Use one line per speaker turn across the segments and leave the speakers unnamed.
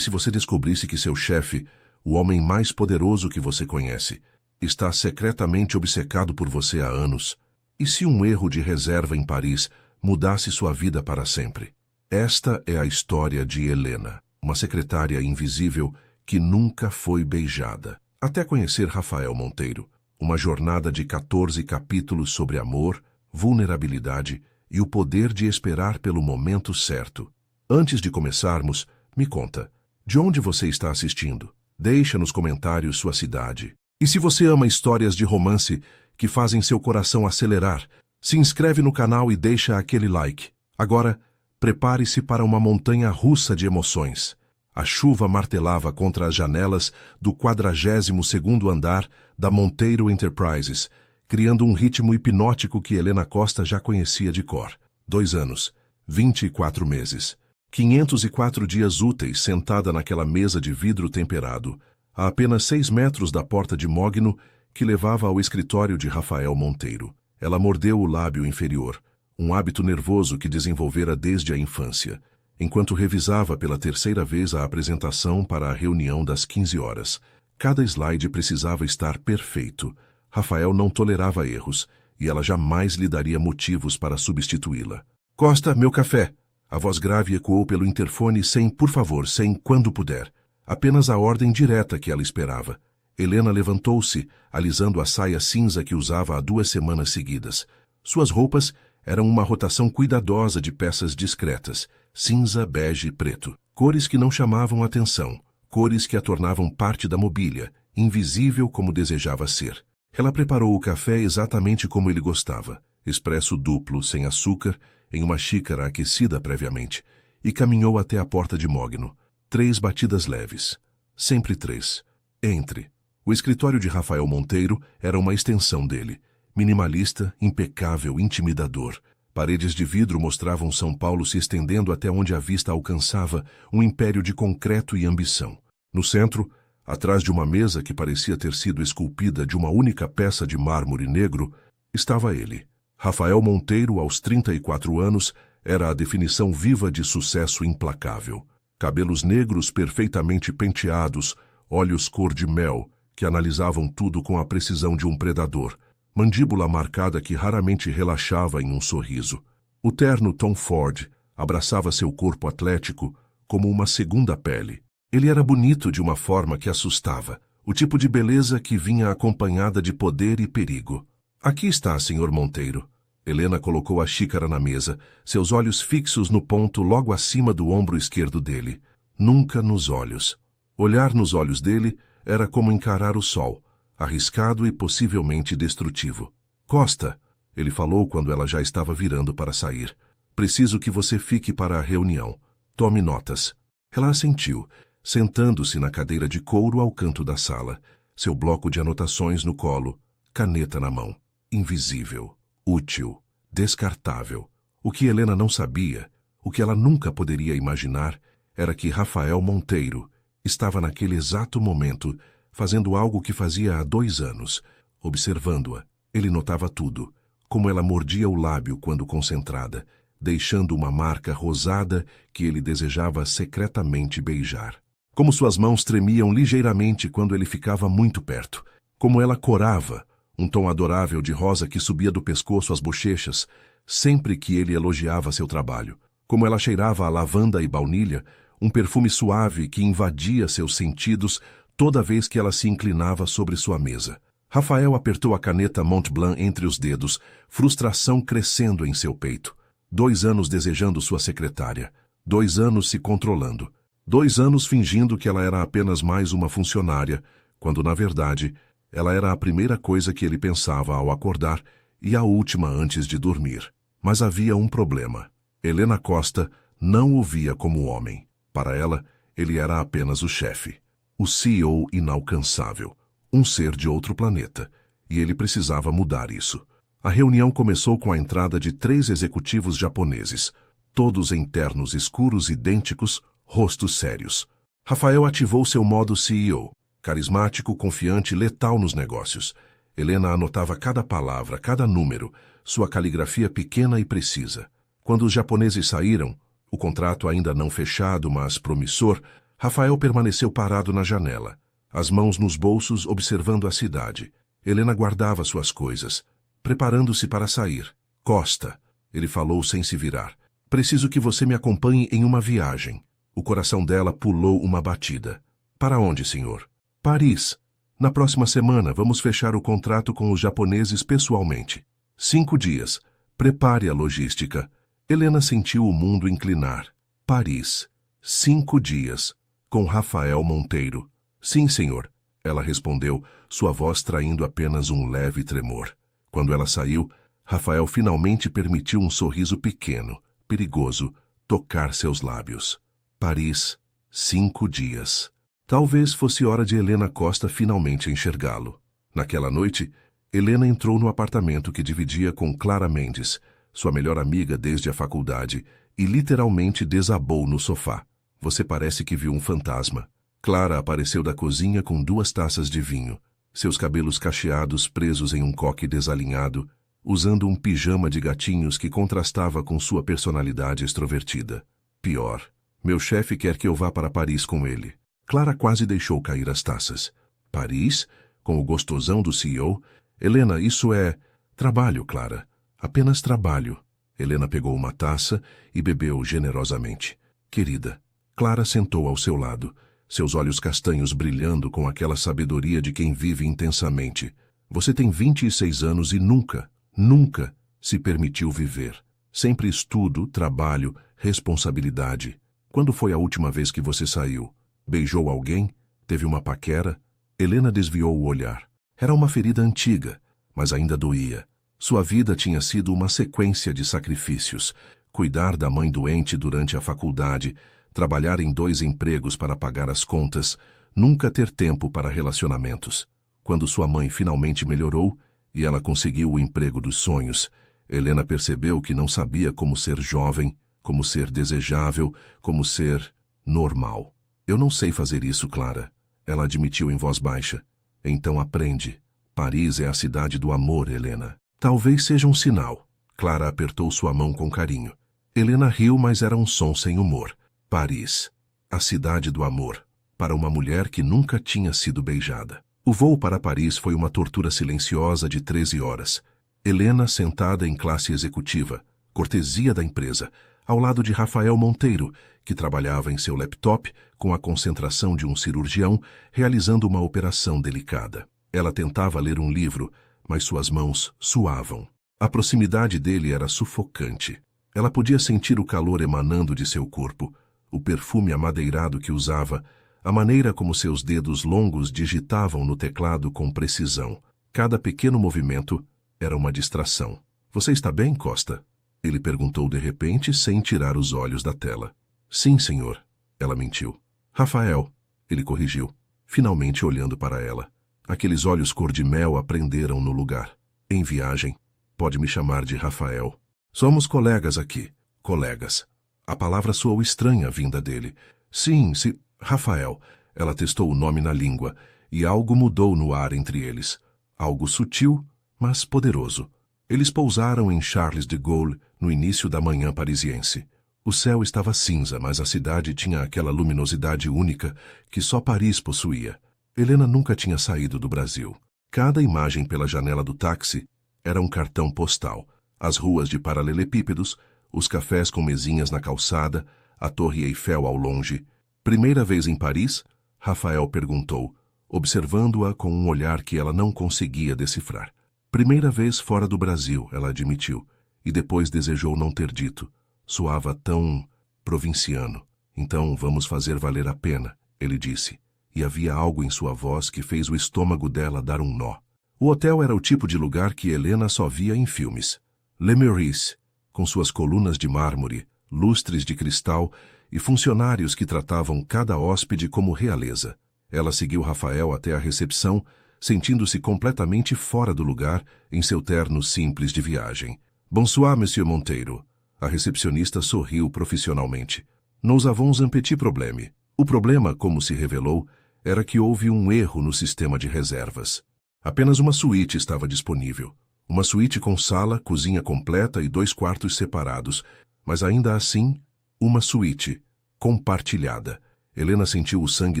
se você descobrisse que seu chefe, o homem mais poderoso que você conhece, está secretamente obcecado por você há anos? E se um erro de reserva em Paris mudasse sua vida para sempre? Esta é a história de Helena, uma secretária invisível que nunca foi beijada. Até conhecer Rafael Monteiro, uma jornada de 14 capítulos sobre amor, vulnerabilidade e o poder de esperar pelo momento certo. Antes de começarmos, me conta, de onde você está assistindo? Deixa nos comentários sua cidade. E se você ama histórias de romance que fazem seu coração acelerar, se inscreve no canal e deixa aquele like. Agora, prepare-se para uma montanha-russa de emoções. A chuva martelava contra as janelas do 42º andar da Monteiro Enterprises, criando um ritmo hipnótico que Helena Costa já conhecia de cor. 2 anos, 24 meses, 504 dias úteis sentada naquela mesa de vidro temperado, a apenas 6 metros da porta de mogno que levava ao escritório de Rafael Monteiro. Ela mordeu o lábio inferior, um hábito nervoso que desenvolvera desde a infância, enquanto revisava pela 3ª vez a apresentação para a reunião das 15 horas. Cada slide precisava estar perfeito. Rafael não tolerava erros, e ela jamais lhe daria motivos para substituí-la. Costa, meu café! A voz grave ecoou pelo interfone sem, por favor, sem quando puder. Apenas a ordem direta que ela esperava. Helena levantou-se, alisando a saia cinza que usava há 2 semanas seguidas. Suas roupas eram uma rotação cuidadosa de peças discretas, cinza, bege e preto. Cores que não chamavam atenção, cores que a tornavam parte da mobília, invisível como desejava ser. Ela preparou o café exatamente como ele gostava, expresso duplo, sem açúcar, em uma xícara aquecida previamente, e caminhou até a porta de mogno. 3 batidas leves. Sempre 3. Entre. O escritório de Rafael Monteiro era uma extensão dele. Minimalista, impecável, intimidador. Paredes de vidro mostravam São Paulo se estendendo até onde a vista alcançava, um império de concreto e ambição. No centro, atrás de uma mesa que parecia ter sido esculpida de uma única peça de mármore negro, estava ele. Rafael Monteiro, aos 34 anos, era a definição viva de sucesso implacável. Cabelos negros perfeitamente penteados, olhos cor de mel, que analisavam tudo com a precisão de um predador, mandíbula marcada que raramente relaxava em um sorriso. O terno Tom Ford abraçava seu corpo atlético como uma segunda pele. Ele era bonito de uma forma que assustava, o tipo de beleza que vinha acompanhada de poder e perigo. Aqui está, Sr. Monteiro. Helena colocou a xícara na mesa, seus olhos fixos no ponto logo acima do ombro esquerdo dele. Nunca nos olhos. Olhar nos olhos dele era como encarar o sol, arriscado e possivelmente destrutivo. Costa, ele falou quando ela já estava virando para sair. Preciso que você fique para a reunião. Tome notas. Ela assentiu, sentando-se na cadeira de couro ao canto da sala, seu bloco de anotações no colo, caneta na mão. Invisível, útil, descartável. O que Helena não sabia, o que ela nunca poderia imaginar, era que Rafael Monteiro estava naquele exato momento fazendo algo que fazia há 2 anos. Observando-a, ele notava tudo, como ela mordia o lábio quando concentrada, deixando uma marca rosada que ele desejava secretamente beijar. Como suas mãos tremiam ligeiramente quando ele ficava muito perto. Como ela corava, um tom adorável de rosa que subia do pescoço às bochechas, sempre que ele elogiava seu trabalho. Como ela cheirava a lavanda e baunilha, um perfume suave que invadia seus sentidos toda vez que ela se inclinava sobre sua mesa. Rafael apertou a caneta Montblanc entre os dedos, frustração crescendo em seu peito. 2 anos desejando sua secretária. 2 anos se controlando. 2 anos fingindo que ela era apenas mais uma funcionária, quando, na verdade, ela era a primeira coisa que ele pensava ao acordar e a última antes de dormir. Mas havia um problema. Helena Costa não o via como homem. Para ela, ele era apenas o chefe. O CEO inalcançável. Um ser de outro planeta. E ele precisava mudar isso. A reunião começou com a entrada de 3 executivos japoneses, todos em ternos escuros idênticos, rostos sérios. Rafael ativou seu modo CEO, carismático, confiante, letal nos negócios. Helena anotava cada palavra, cada número, sua caligrafia pequena e precisa. Quando os japoneses saíram, o contrato ainda não fechado, mas promissor, Rafael permaneceu parado na janela, as mãos nos bolsos observando a cidade. Helena guardava suas coisas, preparando-se para sair. Costa, ele falou sem se virar. Preciso que você me acompanhe em uma viagem. O coração dela pulou uma batida. Para onde, senhor? Paris. Na próxima semana vamos fechar o contrato com os japoneses pessoalmente. 5 dias. Prepare a logística. Helena sentiu o mundo inclinar. Paris. 5 dias. Com Rafael Monteiro. Sim, senhor. Ela respondeu, sua voz traindo apenas um leve tremor. Quando ela saiu, Rafael finalmente permitiu um sorriso pequeno, perigoso, tocar seus lábios. Paris, 5 dias. Talvez fosse hora de Helena Costa finalmente enxergá-lo. Naquela noite, Helena entrou no apartamento que dividia com Clara Mendes, sua melhor amiga desde a faculdade, e literalmente desabou no sofá. Você parece que viu um fantasma. Clara apareceu da cozinha com 2 taças de vinho, seus cabelos cacheados presos em um coque desalinhado, usando um pijama de gatinhos que contrastava com sua personalidade extrovertida. Pior, meu chefe quer que eu vá para Paris com ele. Clara quase deixou cair as taças. Paris? Com o gostosão do CEO? Helena, isso é... Trabalho, Clara. Apenas trabalho. Helena pegou uma taça e bebeu generosamente. Querida. Clara sentou ao seu lado, seus olhos castanhos brilhando com aquela sabedoria de quem vive intensamente. Você tem 26 anos e nunca se permitiu viver. Sempre estudo, trabalho, responsabilidade. Quando foi a última vez que você saiu? Beijou alguém? Teve uma paquera? Helena desviou o olhar. Era uma ferida antiga, mas ainda doía. Sua vida tinha sido uma sequência de sacrifícios. Cuidar da mãe doente durante a faculdade, trabalhar em 2 empregos para pagar as contas, nunca ter tempo para relacionamentos. Quando sua mãe finalmente melhorou e ela conseguiu o emprego dos sonhos, Helena percebeu que não sabia como ser jovem, como ser desejável, como ser normal. Eu não sei fazer isso, Clara. Ela admitiu em voz baixa. Então aprende. Paris é a cidade do amor, Helena. Talvez seja um sinal. Clara apertou sua mão com carinho. Helena riu, mas era um som sem humor. Paris, a cidade do amor, para uma mulher que nunca tinha sido beijada. O voo para Paris foi uma tortura silenciosa de 13 horas. Helena sentada em classe executiva, cortesia da empresa, ao lado de Rafael Monteiro, que trabalhava em seu laptop com a concentração de um cirurgião realizando uma operação delicada. Ela tentava ler um livro, mas suas mãos suavam. A proximidade dele era sufocante. Ela podia sentir o calor emanando de seu corpo, o perfume amadeirado que usava, a maneira como seus dedos longos digitavam no teclado com precisão. Cada pequeno movimento era uma distração. Você está bem, Costa? Ele perguntou de repente, sem tirar os olhos da tela. Sim, senhor. Ela mentiu. Rafael, ele corrigiu, finalmente olhando para ela. Aqueles olhos cor-de-mel a prenderam no lugar. Em viagem, pode me chamar de Rafael. Somos colegas aqui. Colegas. A palavra soou estranha vinda dele. Sim, Rafael. Ela testou o nome na língua, e algo mudou no ar entre eles. Algo sutil, mas poderoso. Eles pousaram em Charles de Gaulle no início da manhã parisiense. O céu estava cinza, mas a cidade tinha aquela luminosidade única que só Paris possuía. Helena nunca tinha saído do Brasil. Cada imagem pela janela do táxi era um cartão postal. As ruas de paralelepípedos, os cafés com mesinhas na calçada, a Torre Eiffel ao longe. Primeira vez em Paris? Rafael perguntou, observando-a com um olhar que ela não conseguia decifrar. Primeira vez fora do Brasil, ela admitiu, e depois desejou não ter dito. Soava tão provinciano. Então vamos fazer valer a pena, ele disse, e havia algo em sua voz que fez o estômago dela dar um nó. O hotel era o tipo de lugar que Helena só via em filmes. Le Meurice, com suas colunas de mármore, lustres de cristal e funcionários que tratavam cada hóspede como realeza. Ela seguiu Rafael até a recepção, sentindo-se completamente fora do lugar em seu terno simples de viagem. Bonsoir, Monsieur Monteiro. A recepcionista sorriu profissionalmente. Nous avons un petit problème. O problema, como se revelou, era que houve um erro no sistema de reservas. Apenas uma suíte estava disponível. Uma suíte com sala, cozinha completa e 2 quartos separados, mas ainda assim, uma suíte compartilhada. Helena sentiu o sangue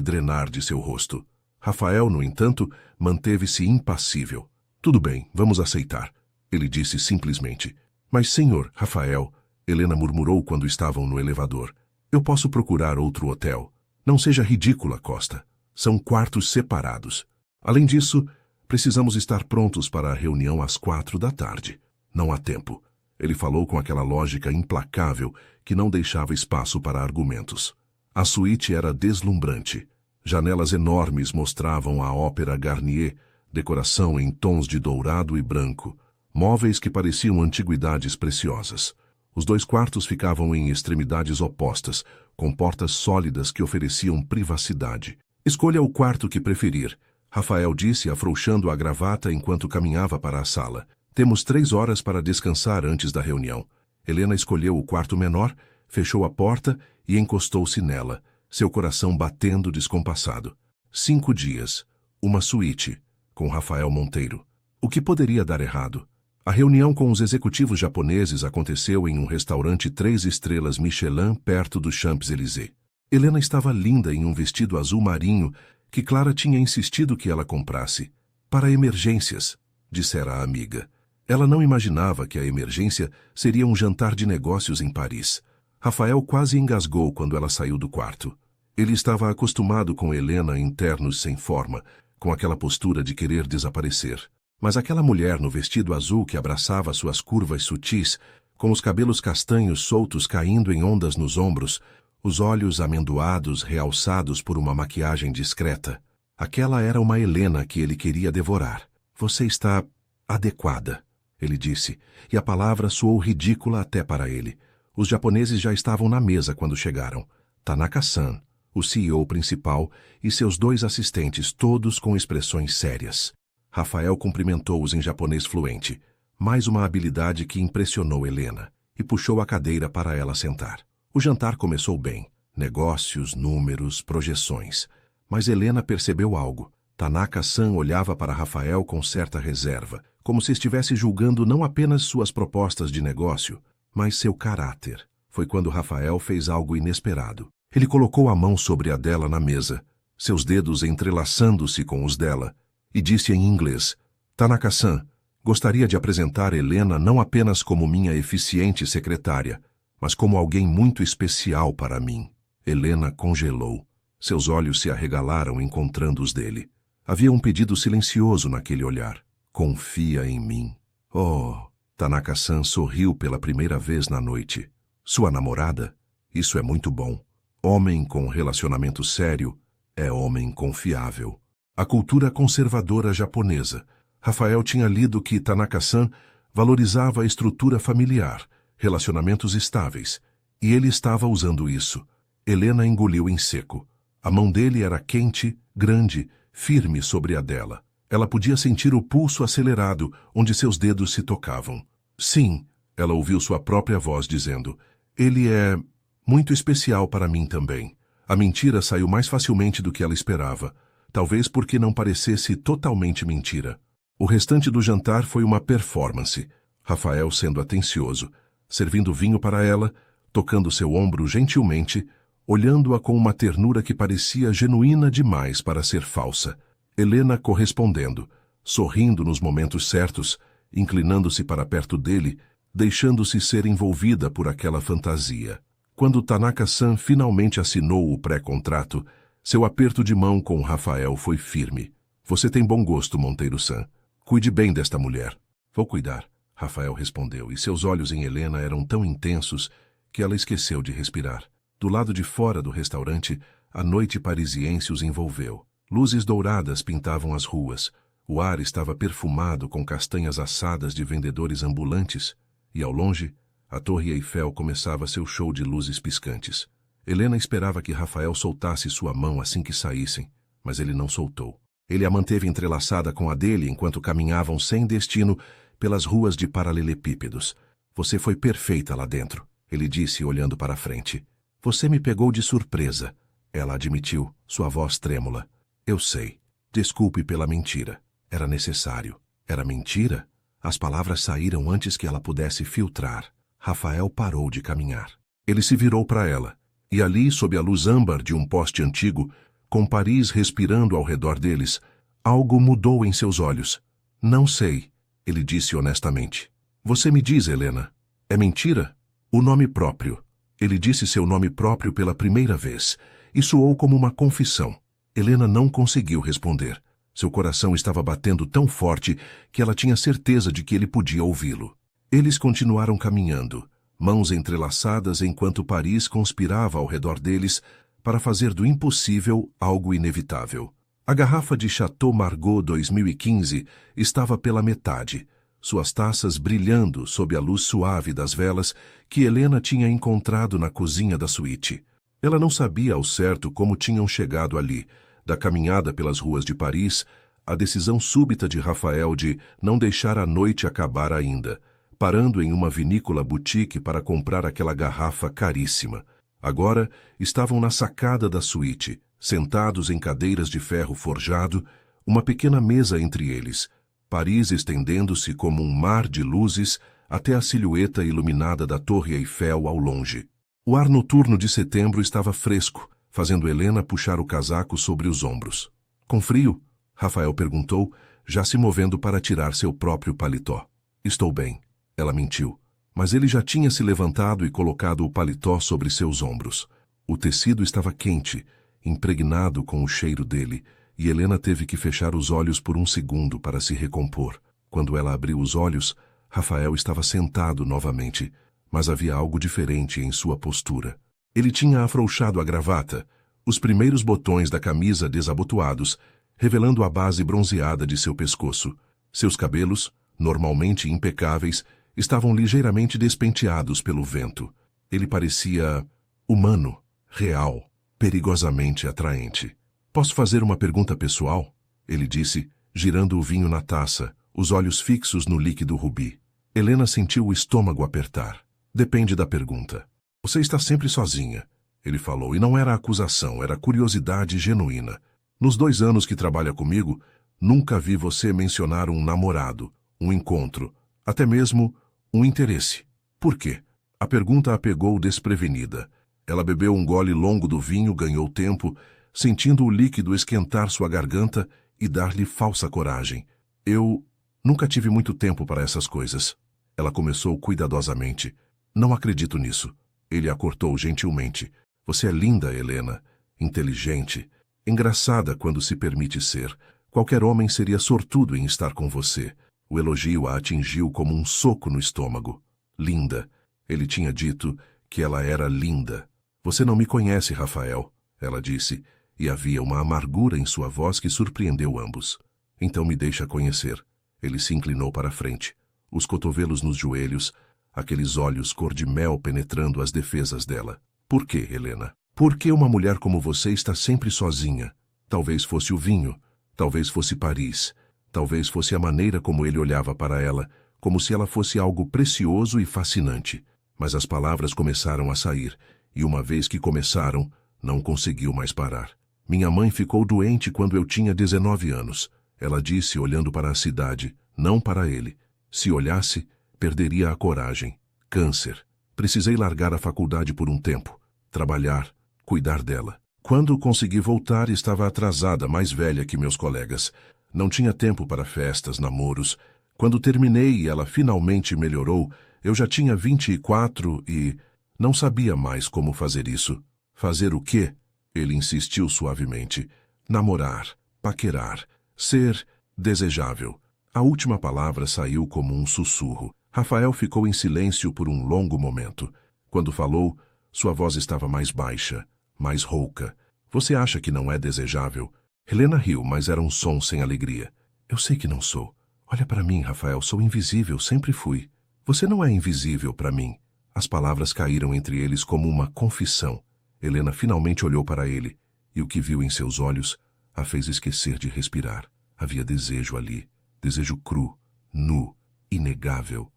drenar de seu rosto. Rafael, no entanto, manteve-se impassível. Tudo bem, vamos aceitar, ele disse simplesmente. Mas, senhor, Rafael, Helena murmurou quando estavam no elevador. Eu posso procurar outro hotel. Não seja ridícula, Costa. São quartos separados. Além disso, precisamos estar prontos para a reunião às 4 da tarde. Não há tempo. Ele falou com aquela lógica implacável que não deixava espaço para argumentos. A suíte era deslumbrante. Janelas enormes mostravam a Ópera Garnier, decoração em tons de dourado e branco, móveis que pareciam antiguidades preciosas. Os 2 quartos ficavam em extremidades opostas, com portas sólidas que ofereciam privacidade. Escolha o quarto que preferir, Rafael disse, afrouxando a gravata enquanto caminhava para a sala. Temos 3 horas para descansar antes da reunião. Helena escolheu o quarto menor, fechou a porta e encostou-se nela, seu coração batendo descompassado. 5 dias. Uma suíte, com Rafael Monteiro. O que poderia dar errado? A reunião com os executivos japoneses aconteceu em um restaurante 3 estrelas Michelin perto do Champs-Élysées. Helena estava linda em um vestido azul marinho que Clara tinha insistido que ela comprasse. Para emergências, dissera a amiga. Ela não imaginava que a emergência seria um jantar de negócios em Paris. Rafael quase engasgou quando ela saiu do quarto. Ele estava acostumado com Helena em ternos sem forma, com aquela postura de querer desaparecer. Mas aquela mulher no vestido azul que abraçava suas curvas sutis, com os cabelos castanhos soltos caindo em ondas nos ombros, os olhos amendoados realçados por uma maquiagem discreta. Aquela era uma Helena que ele queria devorar. Você está adequada, ele disse, e a palavra soou ridícula até para ele. Os japoneses já estavam na mesa quando chegaram. Tanaka-san, o CEO principal, e seus 2 assistentes, todos com expressões sérias. Rafael cumprimentou-os em japonês fluente, mais uma habilidade que impressionou Helena, e puxou a cadeira para ela sentar. O jantar começou bem. Negócios, números, projeções. Mas Helena percebeu algo. Tanaka-san olhava para Rafael com certa reserva, como se estivesse julgando não apenas suas propostas de negócio, mas seu caráter. Foi quando Rafael fez algo inesperado. Ele colocou a mão sobre a dela na mesa, seus dedos entrelaçando-se com os dela, e disse em inglês, Tanaka-san, gostaria de apresentar Helena não apenas como minha eficiente secretária, mas como alguém muito especial para mim. Helena congelou. Seus olhos se arregalaram encontrando os dele. Havia um pedido silencioso naquele olhar. Confia em mim. Oh, Tanaka-san sorriu pela primeira vez na noite. Sua namorada? Isso é muito bom. Homem com relacionamento sério é homem confiável. A cultura conservadora japonesa. Rafael tinha lido que Tanaka-san valorizava a estrutura familiar, relacionamentos estáveis, e ele estava usando isso. Helena engoliu em seco. A mão dele era quente, grande, firme sobre a dela. Ela podia sentir o pulso acelerado, onde seus dedos se tocavam. Sim, ela ouviu sua própria voz dizendo, ele é muito especial para mim também. A mentira saiu mais facilmente do que ela esperava, talvez porque não parecesse totalmente mentira. O restante do jantar foi uma performance, Rafael sendo atencioso, servindo vinho para ela, tocando seu ombro gentilmente, olhando-a com uma ternura que parecia genuína demais para ser falsa. Helena correspondendo, sorrindo nos momentos certos, inclinando-se para perto dele, deixando-se ser envolvida por aquela fantasia. Quando Tanaka-san finalmente assinou o pré-contrato, seu aperto de mão com Rafael foi firme. Você tem bom gosto, Monteiro-san. Cuide bem desta mulher. Vou cuidar, Rafael respondeu, e seus olhos em Helena eram tão intensos que ela esqueceu de respirar. Do lado de fora do restaurante, a noite parisiense os envolveu. Luzes douradas pintavam as ruas. O ar estava perfumado com castanhas assadas de vendedores ambulantes, e ao longe, a Torre Eiffel começava seu show de luzes piscantes. Helena esperava que Rafael soltasse sua mão assim que saíssem, mas ele não soltou. Ele a manteve entrelaçada com a dele enquanto caminhavam sem destino pelas ruas de paralelepípedos. Você foi perfeita lá dentro, ele disse olhando para a frente. Você me pegou de surpresa, ela admitiu, sua voz trêmula. Eu sei. Desculpe pela mentira. Era necessário. Era mentira? As palavras saíram antes que ela pudesse filtrar. Rafael parou de caminhar. Ele se virou para ela. E ali, sob a luz âmbar de um poste antigo, com Paris respirando ao redor deles, algo mudou em seus olhos. Não sei, ele disse honestamente. Você me diz, Helena. É mentira? O nome próprio. Ele disse seu nome próprio pela primeira vez, e soou como uma confissão. Helena não conseguiu responder. Seu coração estava batendo tão forte que ela tinha certeza de que ele podia ouvi-lo. Eles continuaram caminhando, mãos entrelaçadas enquanto Paris conspirava ao redor deles para fazer do impossível algo inevitável. A garrafa de Chateau Margaux 2015 estava pela metade, suas taças brilhando sob a luz suave das velas que Helena tinha encontrado na cozinha da suíte. Ela não sabia ao certo como tinham chegado ali, da caminhada pelas ruas de Paris, a decisão súbita de Rafael de não deixar a noite acabar ainda, parando em uma vinícola boutique para comprar aquela garrafa caríssima. Agora estavam na sacada da suíte, sentados em cadeiras de ferro forjado, uma pequena mesa entre eles, Paris estendendo-se como um mar de luzes até a silhueta iluminada da Torre Eiffel ao longe. O ar noturno de setembro estava fresco, fazendo Helena puxar o casaco sobre os ombros. Com frio? Rafael perguntou, já se movendo para tirar seu próprio paletó. Estou bem. Ela mentiu. Mas ele já tinha se levantado e colocado o paletó sobre seus ombros. O tecido estava quente, impregnado com o cheiro dele, e Helena teve que fechar os olhos por um segundo para se recompor. Quando ela abriu os olhos, Rafael estava sentado novamente, mas havia algo diferente em sua postura. Ele tinha afrouxado a gravata, os primeiros botões da camisa desabotoados, revelando a base bronzeada de seu pescoço. Seus cabelos, normalmente impecáveis, estavam ligeiramente despenteados pelo vento. Ele parecia humano, real, perigosamente atraente. Posso fazer uma pergunta pessoal? Ele disse, girando o vinho na taça, os olhos fixos no líquido rubi. Helena sentiu o estômago apertar. Depende da pergunta. Você está sempre sozinha, ele falou, e não era acusação, era curiosidade genuína. Nos 2 anos que trabalha comigo, nunca vi você mencionar um namorado, um encontro, até mesmo um interesse. Por quê? A pergunta a pegou desprevenida. Ela bebeu um gole longo do vinho, ganhou tempo, sentindo o líquido esquentar sua garganta e dar-lhe falsa coragem. Eu nunca tive muito tempo para essas coisas. Ela começou cuidadosamente. Não acredito nisso. Ele a cortou gentilmente. Você é linda, Helena. Inteligente. Engraçada quando se permite ser. Qualquer homem seria sortudo em estar com você. O elogio a atingiu como um soco no estômago. Linda. Ele tinha dito que ela era linda. Você não me conhece, Rafael, ela disse, e havia uma amargura em sua voz que surpreendeu ambos. Então me deixa conhecer. Ele se inclinou para a frente, os cotovelos nos joelhos, aqueles olhos cor de mel penetrando as defesas dela. Por que, Helena? Por que uma mulher como você está sempre sozinha? Talvez fosse o vinho, talvez fosse Paris, talvez fosse a maneira como ele olhava para ela, como se ela fosse algo precioso e fascinante. Mas as palavras começaram a sair, e uma vez que começaram, não conseguiu mais parar. Minha mãe ficou doente quando eu tinha 19 anos. Ela disse, olhando para a cidade, não para ele. Se olhasse, perderia a coragem. Câncer. Precisei largar a faculdade por um tempo. Trabalhar, cuidar dela. Quando consegui voltar, estava atrasada, mais velha que meus colegas. Não tinha tempo para festas, namoros. Quando terminei e ela finalmente melhorou, eu já tinha 24 e não sabia mais como fazer isso. Fazer o quê? Ele insistiu suavemente. Namorar, paquerar, ser desejável. A última palavra saiu como um sussurro. Rafael ficou em silêncio por um longo momento. Quando falou, sua voz estava mais baixa, mais rouca. Você acha que não é desejável? Helena riu, mas era um som sem alegria. Eu sei que não sou. Olha para mim, Rafael, sou invisível, sempre fui. Você não é invisível para mim. As palavras caíram entre eles como uma confissão. Helena finalmente olhou para ele, e o que viu em seus olhos a fez esquecer de respirar. Havia desejo ali, desejo cru, nu, inegável.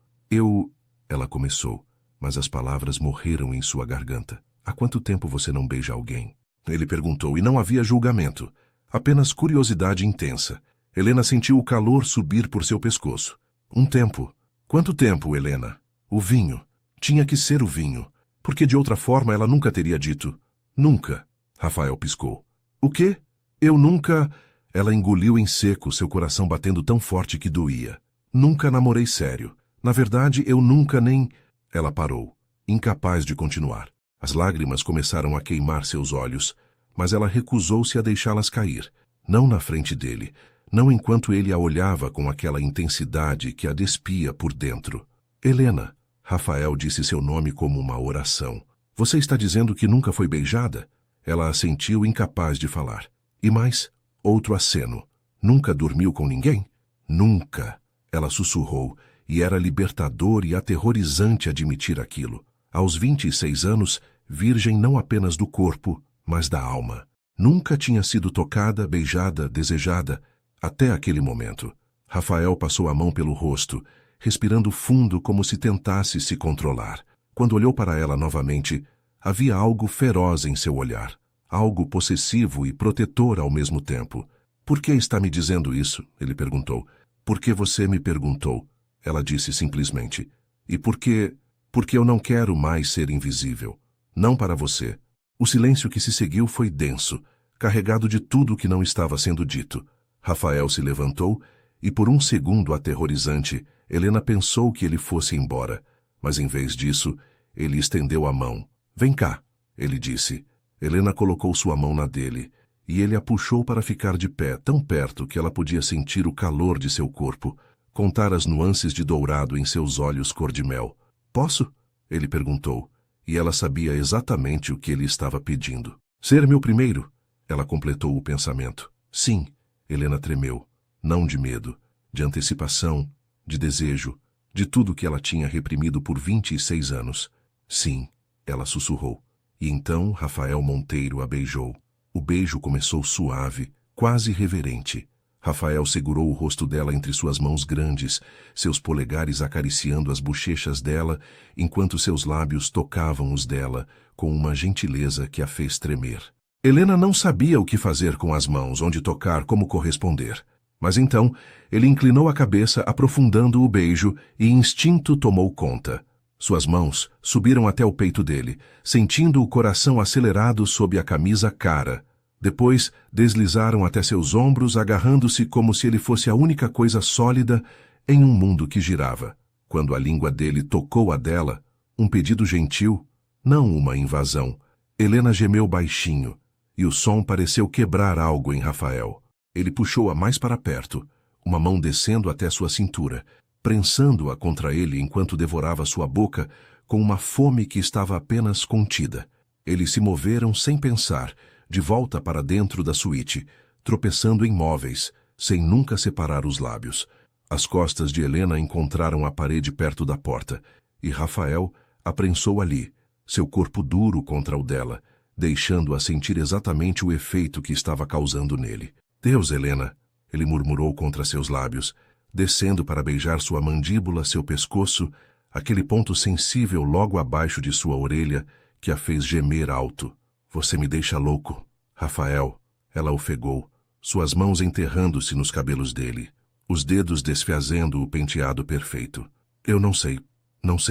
Ela começou, mas as palavras morreram em sua garganta. Há quanto tempo você não beija alguém? Ele perguntou, e não havia julgamento, apenas curiosidade intensa. Helena sentiu o calor subir por seu pescoço. Um tempo. Quanto tempo, Helena? O vinho. Tinha que ser o vinho, porque de outra forma ela nunca teria dito, Nunca. Rafael piscou. O quê? Eu nunca... Ela engoliu em seco, seu coração batendo tão forte que doía. Nunca namorei sério. Na verdade, eu nunca nem... Ela parou, incapaz de continuar. As lágrimas começaram a queimar seus olhos, mas ela recusou-se a deixá-las cair. Não na frente dele, não enquanto ele a olhava com aquela intensidade que a despia por dentro. Helena, Rafael disse seu nome como uma oração. Você está dizendo que nunca foi beijada? Ela assentiu, incapaz de falar. E mais, outro aceno. Nunca dormiu com ninguém? Nunca. Ela sussurrou, e era libertador e aterrorizante admitir aquilo. Aos 26 anos, virgem não apenas do corpo, mas da alma. Nunca tinha sido tocada, beijada, desejada, até aquele momento. Rafael passou a mão pelo rosto, respirando fundo como se tentasse se controlar. Quando olhou para ela novamente, havia algo feroz em seu olhar, algo possessivo e protetor ao mesmo tempo. Por que está me dizendo isso? Ele perguntou. Por que você me perguntou? Ela disse simplesmente. E por que... Porque eu não quero mais ser invisível. Não para você. O silêncio que se seguiu foi denso, carregado de tudo que não estava sendo dito. Rafael se levantou e, por um segundo aterrorizante, Helena pensou que ele fosse embora. Mas, em vez disso, ele estendeu a mão. Vem cá, ele disse. Helena colocou sua mão na dele, e ele a puxou para ficar de pé, tão perto que ela podia sentir o calor de seu corpo, contar as nuances de dourado em seus olhos cor-de-mel. Posso? Ele perguntou, e ela sabia exatamente o que ele estava pedindo. Ser meu primeiro? Ela completou o pensamento. Sim, Helena tremeu, não de medo, de antecipação, de desejo, de tudo que ela tinha reprimido por 26 anos. Sim, ela sussurrou. E então Rafael Monteiro a beijou. O beijo começou suave, quase reverente. Rafael segurou o rosto dela entre suas mãos grandes, seus polegares acariciando as bochechas dela, enquanto seus lábios tocavam os dela, com uma gentileza que a fez tremer. Helena não sabia o que fazer com as mãos, onde tocar, como corresponder. Mas então, ele inclinou a cabeça, aprofundando o beijo, e instinto tomou conta. Suas mãos subiram até o peito dele, sentindo o coração acelerado sob a camisa cara. Depois, deslizaram até seus ombros, agarrando-se como se ele fosse a única coisa sólida em um mundo que girava. Quando a língua dele tocou a dela, um pedido gentil, não uma invasão, Helena gemeu baixinho, e o som pareceu quebrar algo em Rafael. Ele puxou-a mais para perto, uma mão descendo até sua cintura, prensando-a contra ele enquanto devorava sua boca com uma fome que estava apenas contida. Eles se moveram sem pensar, de volta para dentro da suíte, tropeçando em móveis, sem nunca separar os lábios. As costas de Helena encontraram a parede perto da porta, e Rafael a prensou ali, seu corpo duro contra o dela, deixando-a sentir exatamente o efeito que estava causando nele. Deus, Helena, ele murmurou contra seus lábios, descendo para beijar sua mandíbula, seu pescoço, aquele ponto sensível logo abaixo de sua orelha que a fez gemer alto. Você me deixa louco. Rafael, ela ofegou, suas mãos enterrando-se nos cabelos dele, os dedos desfazendo o penteado perfeito. Eu não sei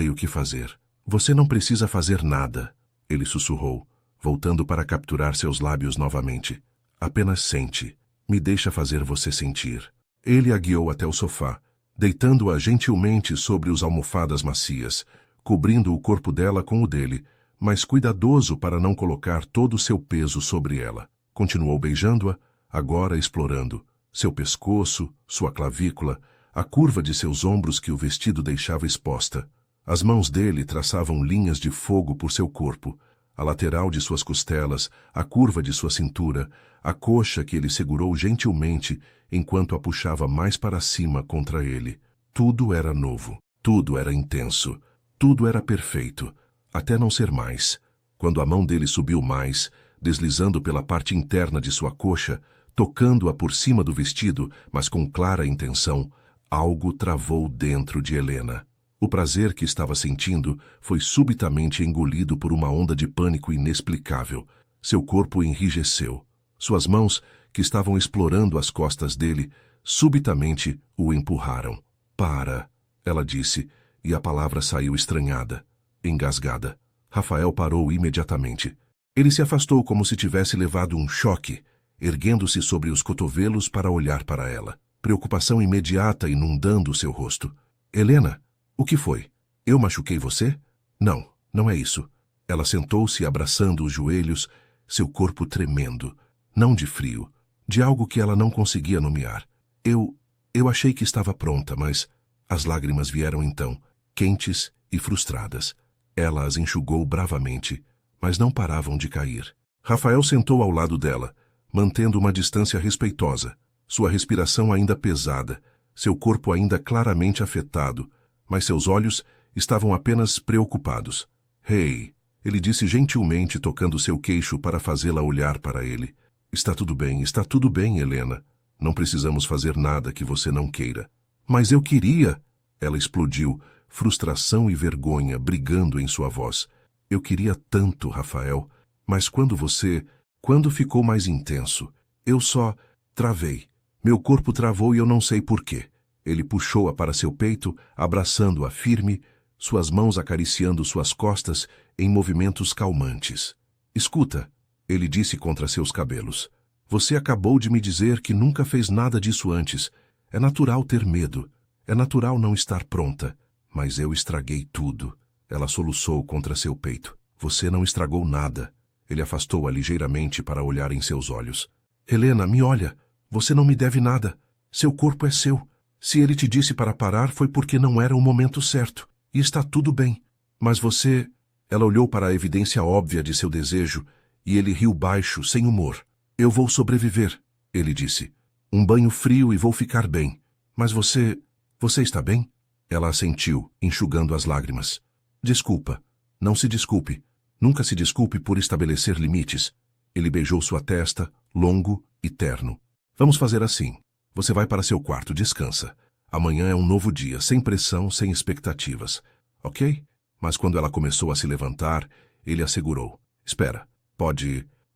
o que fazer. Você não precisa fazer nada, ele sussurrou, voltando para capturar seus lábios novamente. Apenas sente. Me deixa fazer você sentir. Ele a guiou até o sofá, deitando-a gentilmente sobre os almofadas macias, cobrindo o corpo dela com o dele, mas cuidadoso para não colocar todo o seu peso sobre ela. Continuou beijando-a, agora explorando seu pescoço, sua clavícula, a curva de seus ombros que o vestido deixava exposta. As mãos dele traçavam linhas de fogo por seu corpo, a lateral de suas costelas, a curva de sua cintura, a coxa que ele segurou gentilmente enquanto a puxava mais para cima contra ele. Tudo era novo, tudo era intenso, tudo era perfeito, até não ser mais. Quando a mão dele subiu mais, deslizando pela parte interna de sua coxa, tocando-a por cima do vestido, mas com clara intenção, algo travou dentro de Helena. O prazer que estava sentindo foi subitamente engolido por uma onda de pânico inexplicável. Seu corpo enrijeceu. Suas mãos, que estavam explorando as costas dele, subitamente o empurraram. Para, ela disse, e a palavra saiu estranhada, engasgada. Rafael parou imediatamente. Ele se afastou como se tivesse levado um choque, erguendo-se sobre os cotovelos para olhar para ela. Preocupação imediata inundando seu rosto. Helena, o que foi? Eu machuquei você? Não, não é isso. Ela sentou-se abraçando os joelhos, seu corpo tremendo. Não de frio, de algo que ela não conseguia nomear. Eu achei que estava pronta, mas as lágrimas vieram então, quentes e frustradas. Ela as enxugou bravamente, mas não paravam de cair. Rafael sentou ao lado dela, mantendo uma distância respeitosa, sua respiração ainda pesada, seu corpo ainda claramente afetado, mas seus olhos estavam apenas preocupados. Hey, ele disse gentilmente, tocando seu queixo para fazê-la olhar para ele. Está tudo bem, Helena. Não precisamos fazer nada que você não queira. Mas eu queria! Ela explodiu, frustração e vergonha brigando em sua voz. Eu queria tanto, Rafael, mas quando ficou mais intenso, eu só travei. Meu corpo travou e eu não sei por quê. Ele puxou-a para seu peito, abraçando-a firme, suas mãos acariciando suas costas em movimentos calmantes. Escuta, ele disse contra seus cabelos. Você acabou de me dizer que nunca fez nada disso antes. É natural ter medo. É natural não estar pronta. Mas eu estraguei tudo. Ela soluçou contra seu peito. Você não estragou nada. Ele afastou-a ligeiramente para olhar em seus olhos. Helena, me olha. Você não me deve nada. Seu corpo é seu. Se ele te disse para parar, foi porque não era o momento certo. E está tudo bem. Mas você... Ela olhou para a evidência óbvia de seu desejo, e ele riu baixo, sem humor. Eu vou sobreviver, ele disse. Um banho frio e vou ficar bem. Mas você está bem? Ela assentiu, enxugando as lágrimas. Desculpa. Não se desculpe. Nunca se desculpe por estabelecer limites. Ele beijou sua testa, longo e terno. Vamos fazer assim. Você vai para seu quarto, descansa. Amanhã é um novo dia, sem pressão, sem expectativas. Ok? Mas quando ela começou a se levantar, ele assegurou. Espera,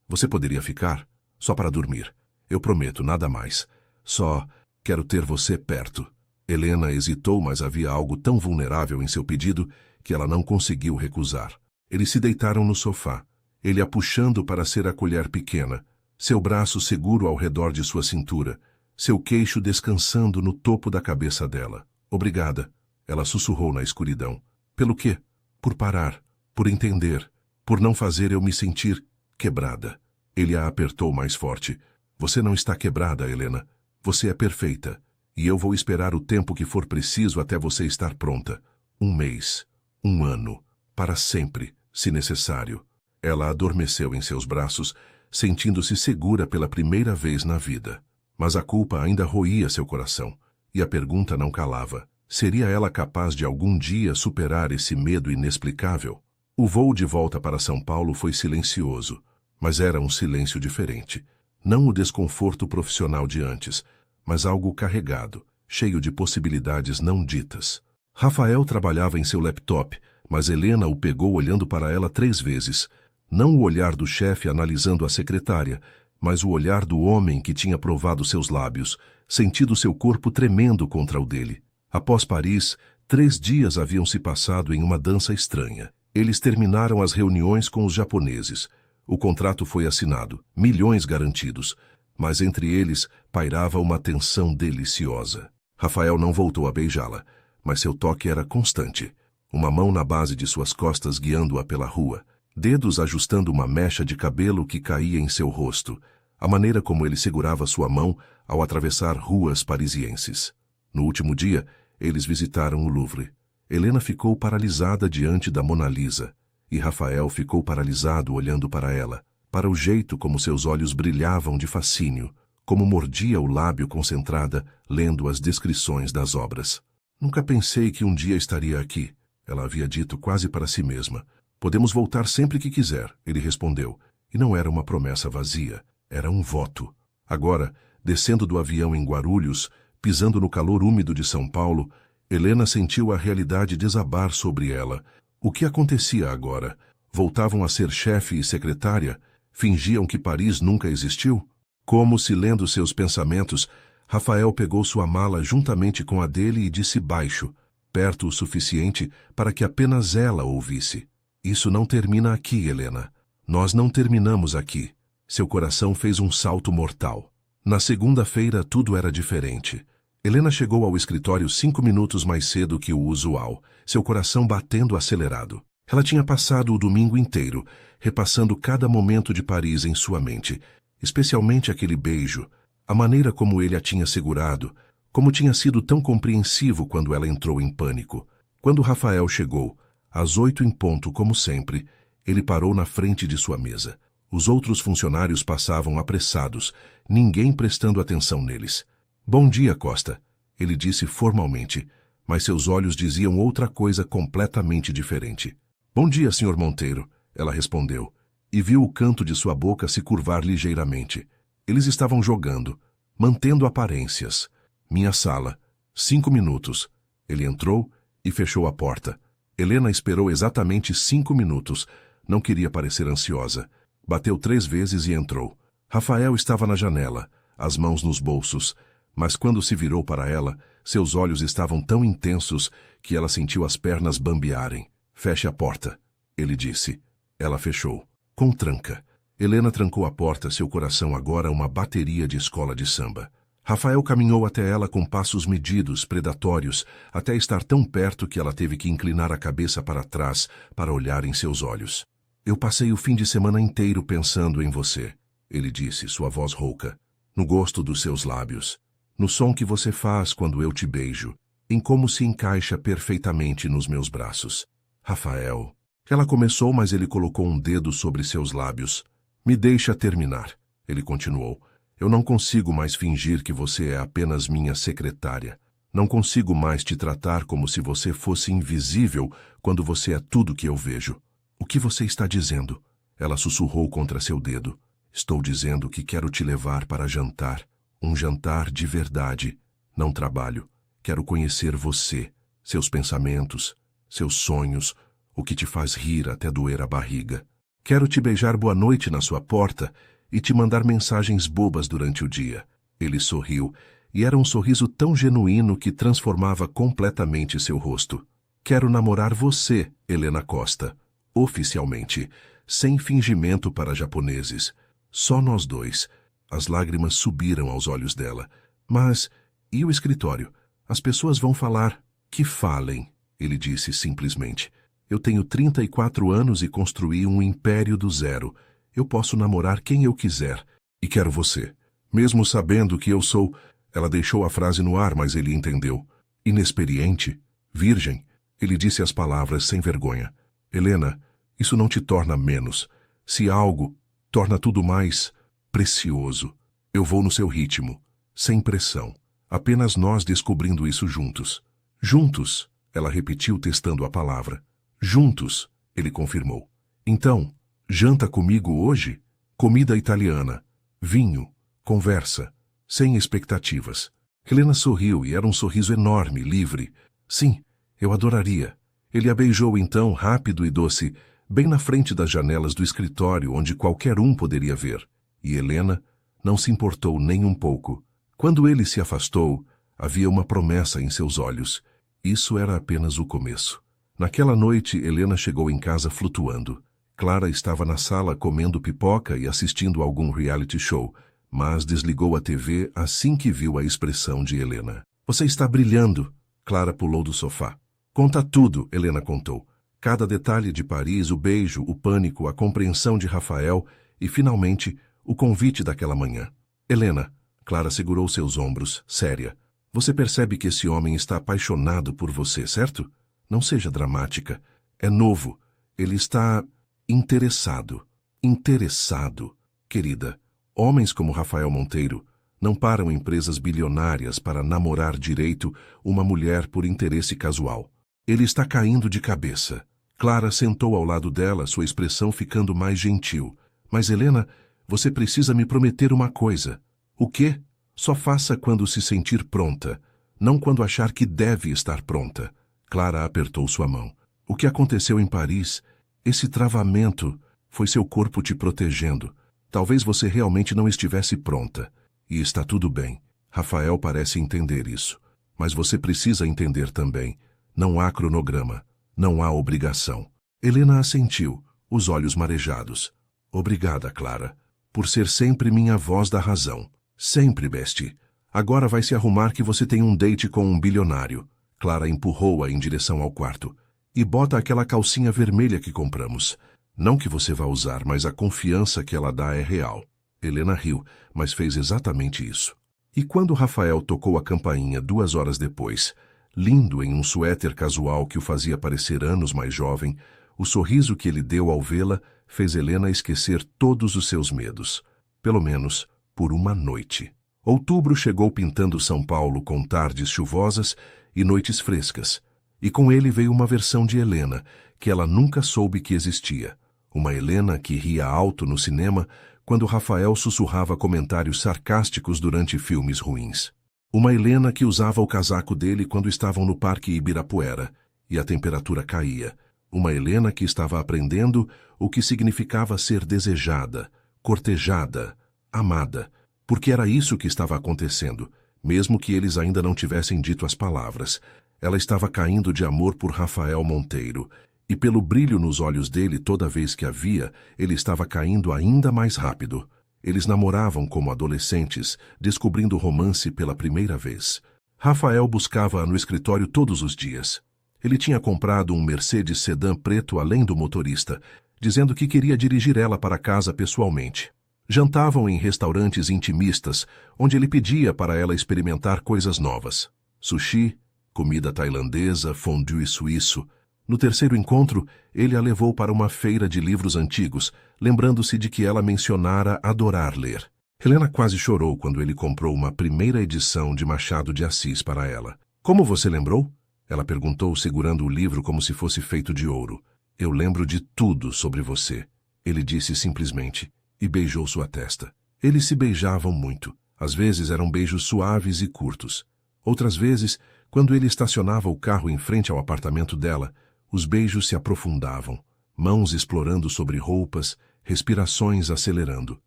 você poderia ficar? Só para dormir. Eu prometo, nada mais. Só quero ter você perto. Helena hesitou, mas havia algo tão vulnerável em seu pedido que ela não conseguiu recusar. Eles se deitaram no sofá, ele a puxando para ser a colher pequena, seu braço seguro ao redor de sua cintura, seu queixo descansando no topo da cabeça dela. Obrigada, ela sussurrou na escuridão. Pelo quê? Por parar, por entender, por não fazer eu me sentir quebrada. Ele a apertou mais forte. Você não está quebrada, Helena. Você é perfeita. E eu vou esperar o tempo que for preciso até você estar pronta. 1 mês, 1 ano, para sempre, se necessário. Ela adormeceu em seus braços, sentindo-se segura pela primeira vez na vida. Mas a culpa ainda roía seu coração, e a pergunta não calava. Seria ela capaz de algum dia superar esse medo inexplicável? O voo de volta para São Paulo foi silencioso, mas era um silêncio diferente. Não o desconforto profissional de antes, mas algo carregado, cheio de possibilidades não ditas. Rafael trabalhava em seu laptop, mas Helena o pegou olhando para ela 3 vezes. Não o olhar do chefe analisando a secretária, mas o olhar do homem que tinha provado seus lábios, sentido seu corpo tremendo contra o dele. Após Paris, 3 dias haviam se passado em uma dança estranha. Eles terminaram as reuniões com os japoneses. O contrato foi assinado, milhões garantidos, mas entre eles pairava uma tensão deliciosa. Rafael não voltou a beijá-la, mas seu toque era constante. Uma mão na base de suas costas guiando-a pela rua, dedos ajustando uma mecha de cabelo que caía em seu rosto, a maneira como ele segurava sua mão ao atravessar ruas parisienses. No último dia, eles visitaram o Louvre. Helena ficou paralisada diante da Mona Lisa, e Rafael ficou paralisado olhando para ela, para o jeito como seus olhos brilhavam de fascínio, como mordia o lábio concentrada, lendo as descrições das obras. Nunca pensei que um dia estaria aqui, ela havia dito quase para si mesma. Podemos voltar sempre que quiser, ele respondeu, e não era uma promessa vazia, era um voto. Agora, descendo do avião em Guarulhos, pisando no calor úmido de São Paulo, Helena sentiu a realidade desabar sobre ela. O que acontecia agora? Voltavam a ser chefe e secretária? Fingiam que Paris nunca existiu? Como se lendo seus pensamentos, Rafael pegou sua mala juntamente com a dele e disse baixo, perto o suficiente para que apenas ela ouvisse. Isso não termina aqui, Helena. Nós não terminamos aqui. Seu coração fez um salto mortal. Na segunda-feira, tudo era diferente. Helena chegou ao escritório 5 minutos mais cedo que o usual, seu coração batendo acelerado. Ela tinha passado o domingo inteiro, repassando cada momento de Paris em sua mente, especialmente aquele beijo, a maneira como ele a tinha segurado, como tinha sido tão compreensivo quando ela entrou em pânico. Quando Rafael chegou, às 8 em ponto, como sempre, ele parou na frente de sua mesa. Os outros funcionários passavam apressados, ninguém prestando atenção neles. Bom dia, Costa, ele disse formalmente, mas seus olhos diziam outra coisa completamente diferente. Bom dia, Sr. Monteiro, ela respondeu, e viu o canto de sua boca se curvar ligeiramente. Eles estavam jogando, mantendo aparências. Minha sala. 5 minutos. Ele entrou e fechou a porta. Helena esperou exatamente 5 minutos. Não queria parecer ansiosa. Bateu 3 vezes e entrou. Rafael estava na janela, as mãos nos bolsos, mas quando se virou para ela, seus olhos estavam tão intensos que ela sentiu as pernas bambearem. Feche a porta, ele disse. Ela fechou. Com tranca. Helena trancou a porta, seu coração agora uma bateria de escola de samba. Rafael caminhou até ela com passos medidos, predatórios, até estar tão perto que ela teve que inclinar a cabeça para trás para olhar em seus olhos. Eu passei o fim de semana inteiro pensando em você, ele disse, sua voz rouca, no gosto dos seus lábios, no som que você faz quando eu te beijo, em como se encaixa perfeitamente nos meus braços. Rafael. Ela começou, mas ele colocou um dedo sobre seus lábios. Me deixa terminar, ele continuou. Eu não consigo mais fingir que você é apenas minha secretária. Não consigo mais te tratar como se você fosse invisível quando você é tudo que eu vejo. O que você está dizendo? Ela sussurrou contra seu dedo. Estou dizendo que quero te levar para jantar. Um jantar de verdade. Não trabalho. Quero conhecer você, seus pensamentos, seus sonhos, o que te faz rir até doer a barriga. Quero te beijar boa noite na sua porta e te mandar mensagens bobas durante o dia. Ele sorriu, e era um sorriso tão genuíno que transformava completamente seu rosto. Quero namorar você, Helena Costa. Oficialmente, sem fingimento para japoneses. Só nós dois. As lágrimas subiram aos olhos dela. Mas, e o escritório? As pessoas vão falar. Que falem, ele disse simplesmente. Eu tenho 34 anos e construí um império do zero. Eu posso namorar quem eu quiser. E quero você. Mesmo sabendo que eu sou... Ela deixou a frase no ar, mas ele entendeu. Inexperiente? Virgem? Ele disse as palavras sem vergonha. Helena, isso não te torna menos. Se algo, torna tudo mais precioso. Eu vou no seu ritmo, sem pressão. Apenas nós descobrindo isso juntos. Juntos, ela repetiu testando a palavra. Juntos, ele confirmou. Então, janta comigo hoje? Comida italiana, vinho, conversa, sem expectativas. Helena sorriu e era um sorriso enorme, livre. Sim, eu adoraria. Ele a beijou então, rápido e doce, bem na frente das janelas do escritório, onde qualquer um poderia ver. E Helena não se importou nem um pouco. Quando ele se afastou, havia uma promessa em seus olhos. Isso era apenas o começo. Naquela noite, Helena chegou em casa flutuando. Clara estava na sala comendo pipoca e assistindo algum reality show, mas desligou a TV assim que viu a expressão de Helena. Você está brilhando. Clara pulou do sofá. Conta tudo, Helena contou. Cada detalhe de Paris, o beijo, o pânico, a compreensão de Rafael e, finalmente, o convite daquela manhã. Helena, Clara segurou seus ombros, séria. Você percebe que esse homem está apaixonado por você, certo? Não seja dramática. É novo. Ele está interessado. Interessado. Querida, homens como Rafael Monteiro não param empresas bilionárias para namorar direito uma mulher por interesse casual. Ele está caindo de cabeça. Clara sentou ao lado dela, sua expressão ficando mais gentil. Mas, Helena, você precisa me prometer uma coisa. O quê? Só faça quando se sentir pronta, não quando achar que deve estar pronta. Clara apertou sua mão. O que aconteceu em Paris, esse travamento, foi seu corpo te protegendo. Talvez você realmente não estivesse pronta. E está tudo bem. Rafael parece entender isso. Mas você precisa entender também. Não há cronograma. Não há obrigação. Helena assentiu, os olhos marejados. Obrigada, Clara, por ser sempre minha voz da razão. Sempre, Bestie. Agora vai se arrumar que você tem um date com um bilionário. Clara empurrou-a em direção ao quarto. E bota aquela calcinha vermelha que compramos. Não que você vá usar, mas a confiança que ela dá é real. Helena riu, mas fez exatamente isso. E quando Rafael tocou a campainha 2 horas depois, lindo em um suéter casual que o fazia parecer anos mais jovem, o sorriso que ele deu ao vê-la fez Helena esquecer todos os seus medos. Pelo menos por uma noite. Outubro chegou pintando São Paulo com tardes chuvosas e noites frescas. E com ele veio uma versão de Helena, que ela nunca soube que existia. Uma Helena que ria alto no cinema quando Rafael sussurrava comentários sarcásticos durante filmes ruins. Uma Helena que usava o casaco dele quando estavam no Parque Ibirapuera e a temperatura caía. Uma Helena que estava aprendendo o que significava ser desejada, cortejada, amada, porque era isso que estava acontecendo, mesmo que eles ainda não tivessem dito as palavras. Ela estava caindo de amor por Rafael Monteiro, e pelo brilho nos olhos dele toda vez que a via, ele estava caindo ainda mais rápido. Eles namoravam como adolescentes, descobrindo romance pela primeira vez. Rafael buscava-a no escritório todos os dias. Ele tinha comprado um Mercedes sedã preto além do motorista, dizendo que queria dirigir ela para casa pessoalmente. Jantavam em restaurantes intimistas, onde ele pedia para ela experimentar coisas novas. Sushi, comida tailandesa, fondue suíço. No terceiro encontro, ele a levou para uma feira de livros antigos, lembrando-se de que ela mencionara adorar ler. Helena quase chorou quando ele comprou uma primeira edição de Machado de Assis para ela. Como você lembrou? Ela perguntou, segurando o livro como se fosse feito de ouro. Eu lembro de tudo sobre você, ele disse simplesmente, e beijou sua testa. Eles se beijavam muito. Às vezes eram beijos suaves e curtos. Outras vezes, quando ele estacionava o carro em frente ao apartamento dela, os beijos se aprofundavam, mãos explorando sobre roupas, respirações acelerando.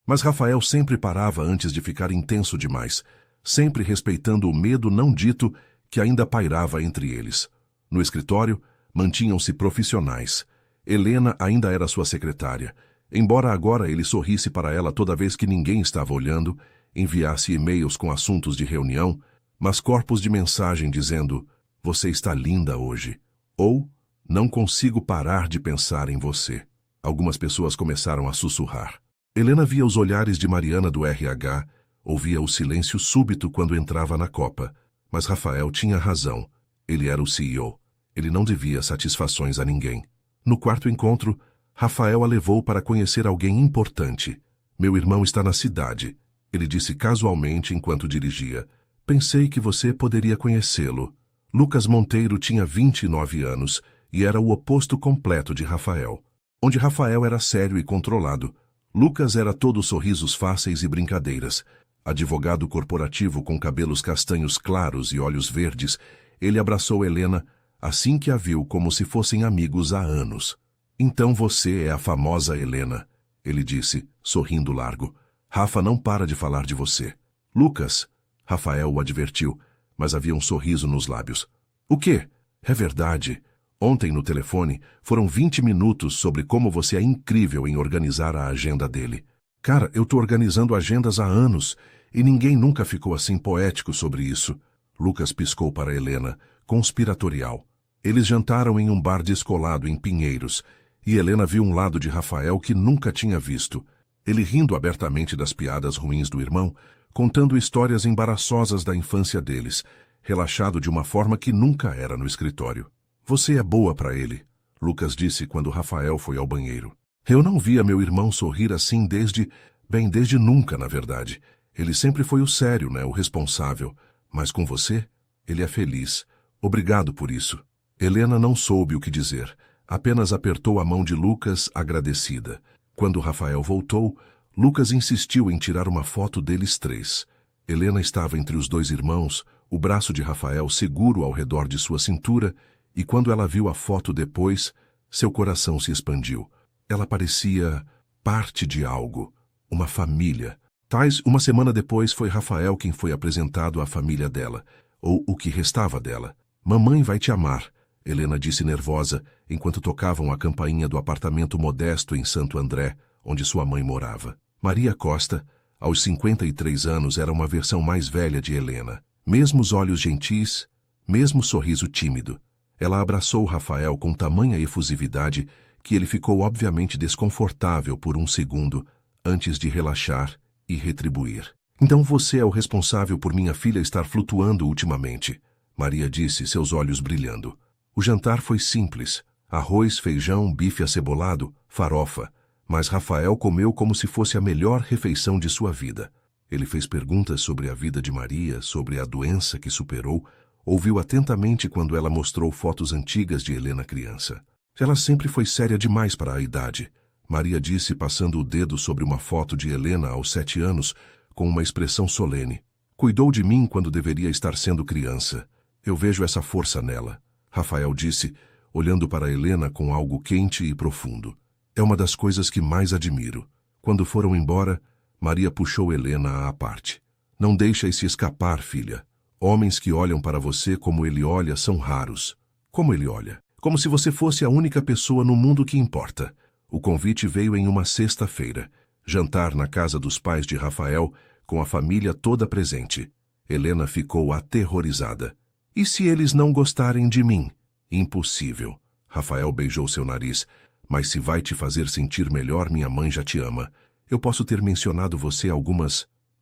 Mas Rafael sempre parava antes de ficar intenso demais, sempre respeitando o medo não dito que ainda pairava entre eles. No escritório, mantinham-se profissionais. Helena ainda era sua secretária. Embora agora ele sorrisse para ela toda vez que ninguém estava olhando, enviasse e-mails com assuntos de reunião, mas corpos de mensagem dizendo, você está linda hoje, ou não consigo parar de pensar em você. Algumas pessoas começaram a sussurrar. Helena via os olhares de Mariana do RH, ouvia o silêncio súbito quando entrava na copa. Mas Rafael tinha razão. Ele era o CEO. Ele não devia satisfações a ninguém. No quarto encontro, Rafael a levou para conhecer alguém importante. Meu irmão está na cidade, ele disse casualmente enquanto dirigia. Pensei que você poderia conhecê-lo. Lucas Monteiro tinha 29 anos e era o oposto completo de Rafael. Onde Rafael era sério e controlado, Lucas era todo sorrisos fáceis e brincadeiras. Advogado corporativo com cabelos castanhos claros e olhos verdes, ele abraçou Helena assim que a viu como se fossem amigos há anos. Então você é a famosa Helena, ele disse, sorrindo largo. Rafa não para de falar de você. Lucas, Rafael o advertiu, mas havia um sorriso nos lábios. O quê? É verdade. Ontem no telefone foram 20 minutos sobre como você é incrível em organizar a agenda dele. Cara, eu tô organizando agendas há anos e ninguém nunca ficou assim poético sobre isso. Lucas piscou para Helena, conspiratorial. Eles jantaram em um bar descolado em Pinheiros e Helena viu um lado de Rafael que nunca tinha visto. Ele rindo abertamente das piadas ruins do irmão, contando histórias embaraçosas da infância deles, relaxado de uma forma que nunca era no escritório. Você é boa para ele, Lucas disse quando Rafael foi ao banheiro. Eu não via meu irmão sorrir assim desde nunca, na verdade. Ele sempre foi o sério, né, o responsável. Mas com você, ele é feliz. Obrigado por isso. Helena não soube o que dizer. Apenas apertou a mão de Lucas, agradecida. Quando Rafael voltou, Lucas insistiu em tirar uma foto deles três. Helena estava entre os dois irmãos, o braço de Rafael seguro ao redor de sua cintura, e quando ela viu a foto depois, seu coração se expandiu. Ela parecia parte de algo, uma família. Tais, uma semana depois, foi Rafael quem foi apresentado à família dela, ou o que restava dela. Mamãe vai te amar, Helena disse nervosa, enquanto tocavam a campainha do apartamento modesto em Santo André, onde sua mãe morava. Maria Costa, aos 53 anos, era uma versão mais velha de Helena. Mesmos olhos gentis, mesmo sorriso tímido. Ela abraçou Rafael com tamanha efusividade que ele ficou obviamente desconfortável por um segundo antes de relaxar e retribuir. Então você é o responsável por minha filha estar flutuando ultimamente, Maria disse, seus olhos brilhando. O jantar foi simples: arroz, feijão, bife acebolado, farofa. Mas Rafael comeu como se fosse a melhor refeição de sua vida. Ele fez perguntas sobre a vida de Maria, sobre a doença que superou, ouviu atentamente quando ela mostrou fotos antigas de Helena criança. Ela sempre foi séria demais para a idade, Maria disse, passando o dedo sobre uma foto de Helena aos 7 anos, com uma expressão solene. Cuidou de mim quando deveria estar sendo criança. Eu vejo essa força nela, Rafael disse, olhando para Helena com algo quente e profundo. É uma das coisas que mais admiro. Quando foram embora, Maria puxou Helena à parte. Não deixe-se escapar, filha. Homens que olham para você como ele olha são raros. Como ele olha? Como se você fosse a única pessoa no mundo que importa. O convite veio em uma sexta-feira. Jantar na casa dos pais de Rafael, com a família toda presente. Helena ficou aterrorizada. E se eles não gostarem de mim? Impossível. Rafael beijou seu nariz. Mas se vai te fazer sentir melhor, minha mãe já te ama. Eu posso ter mencionado você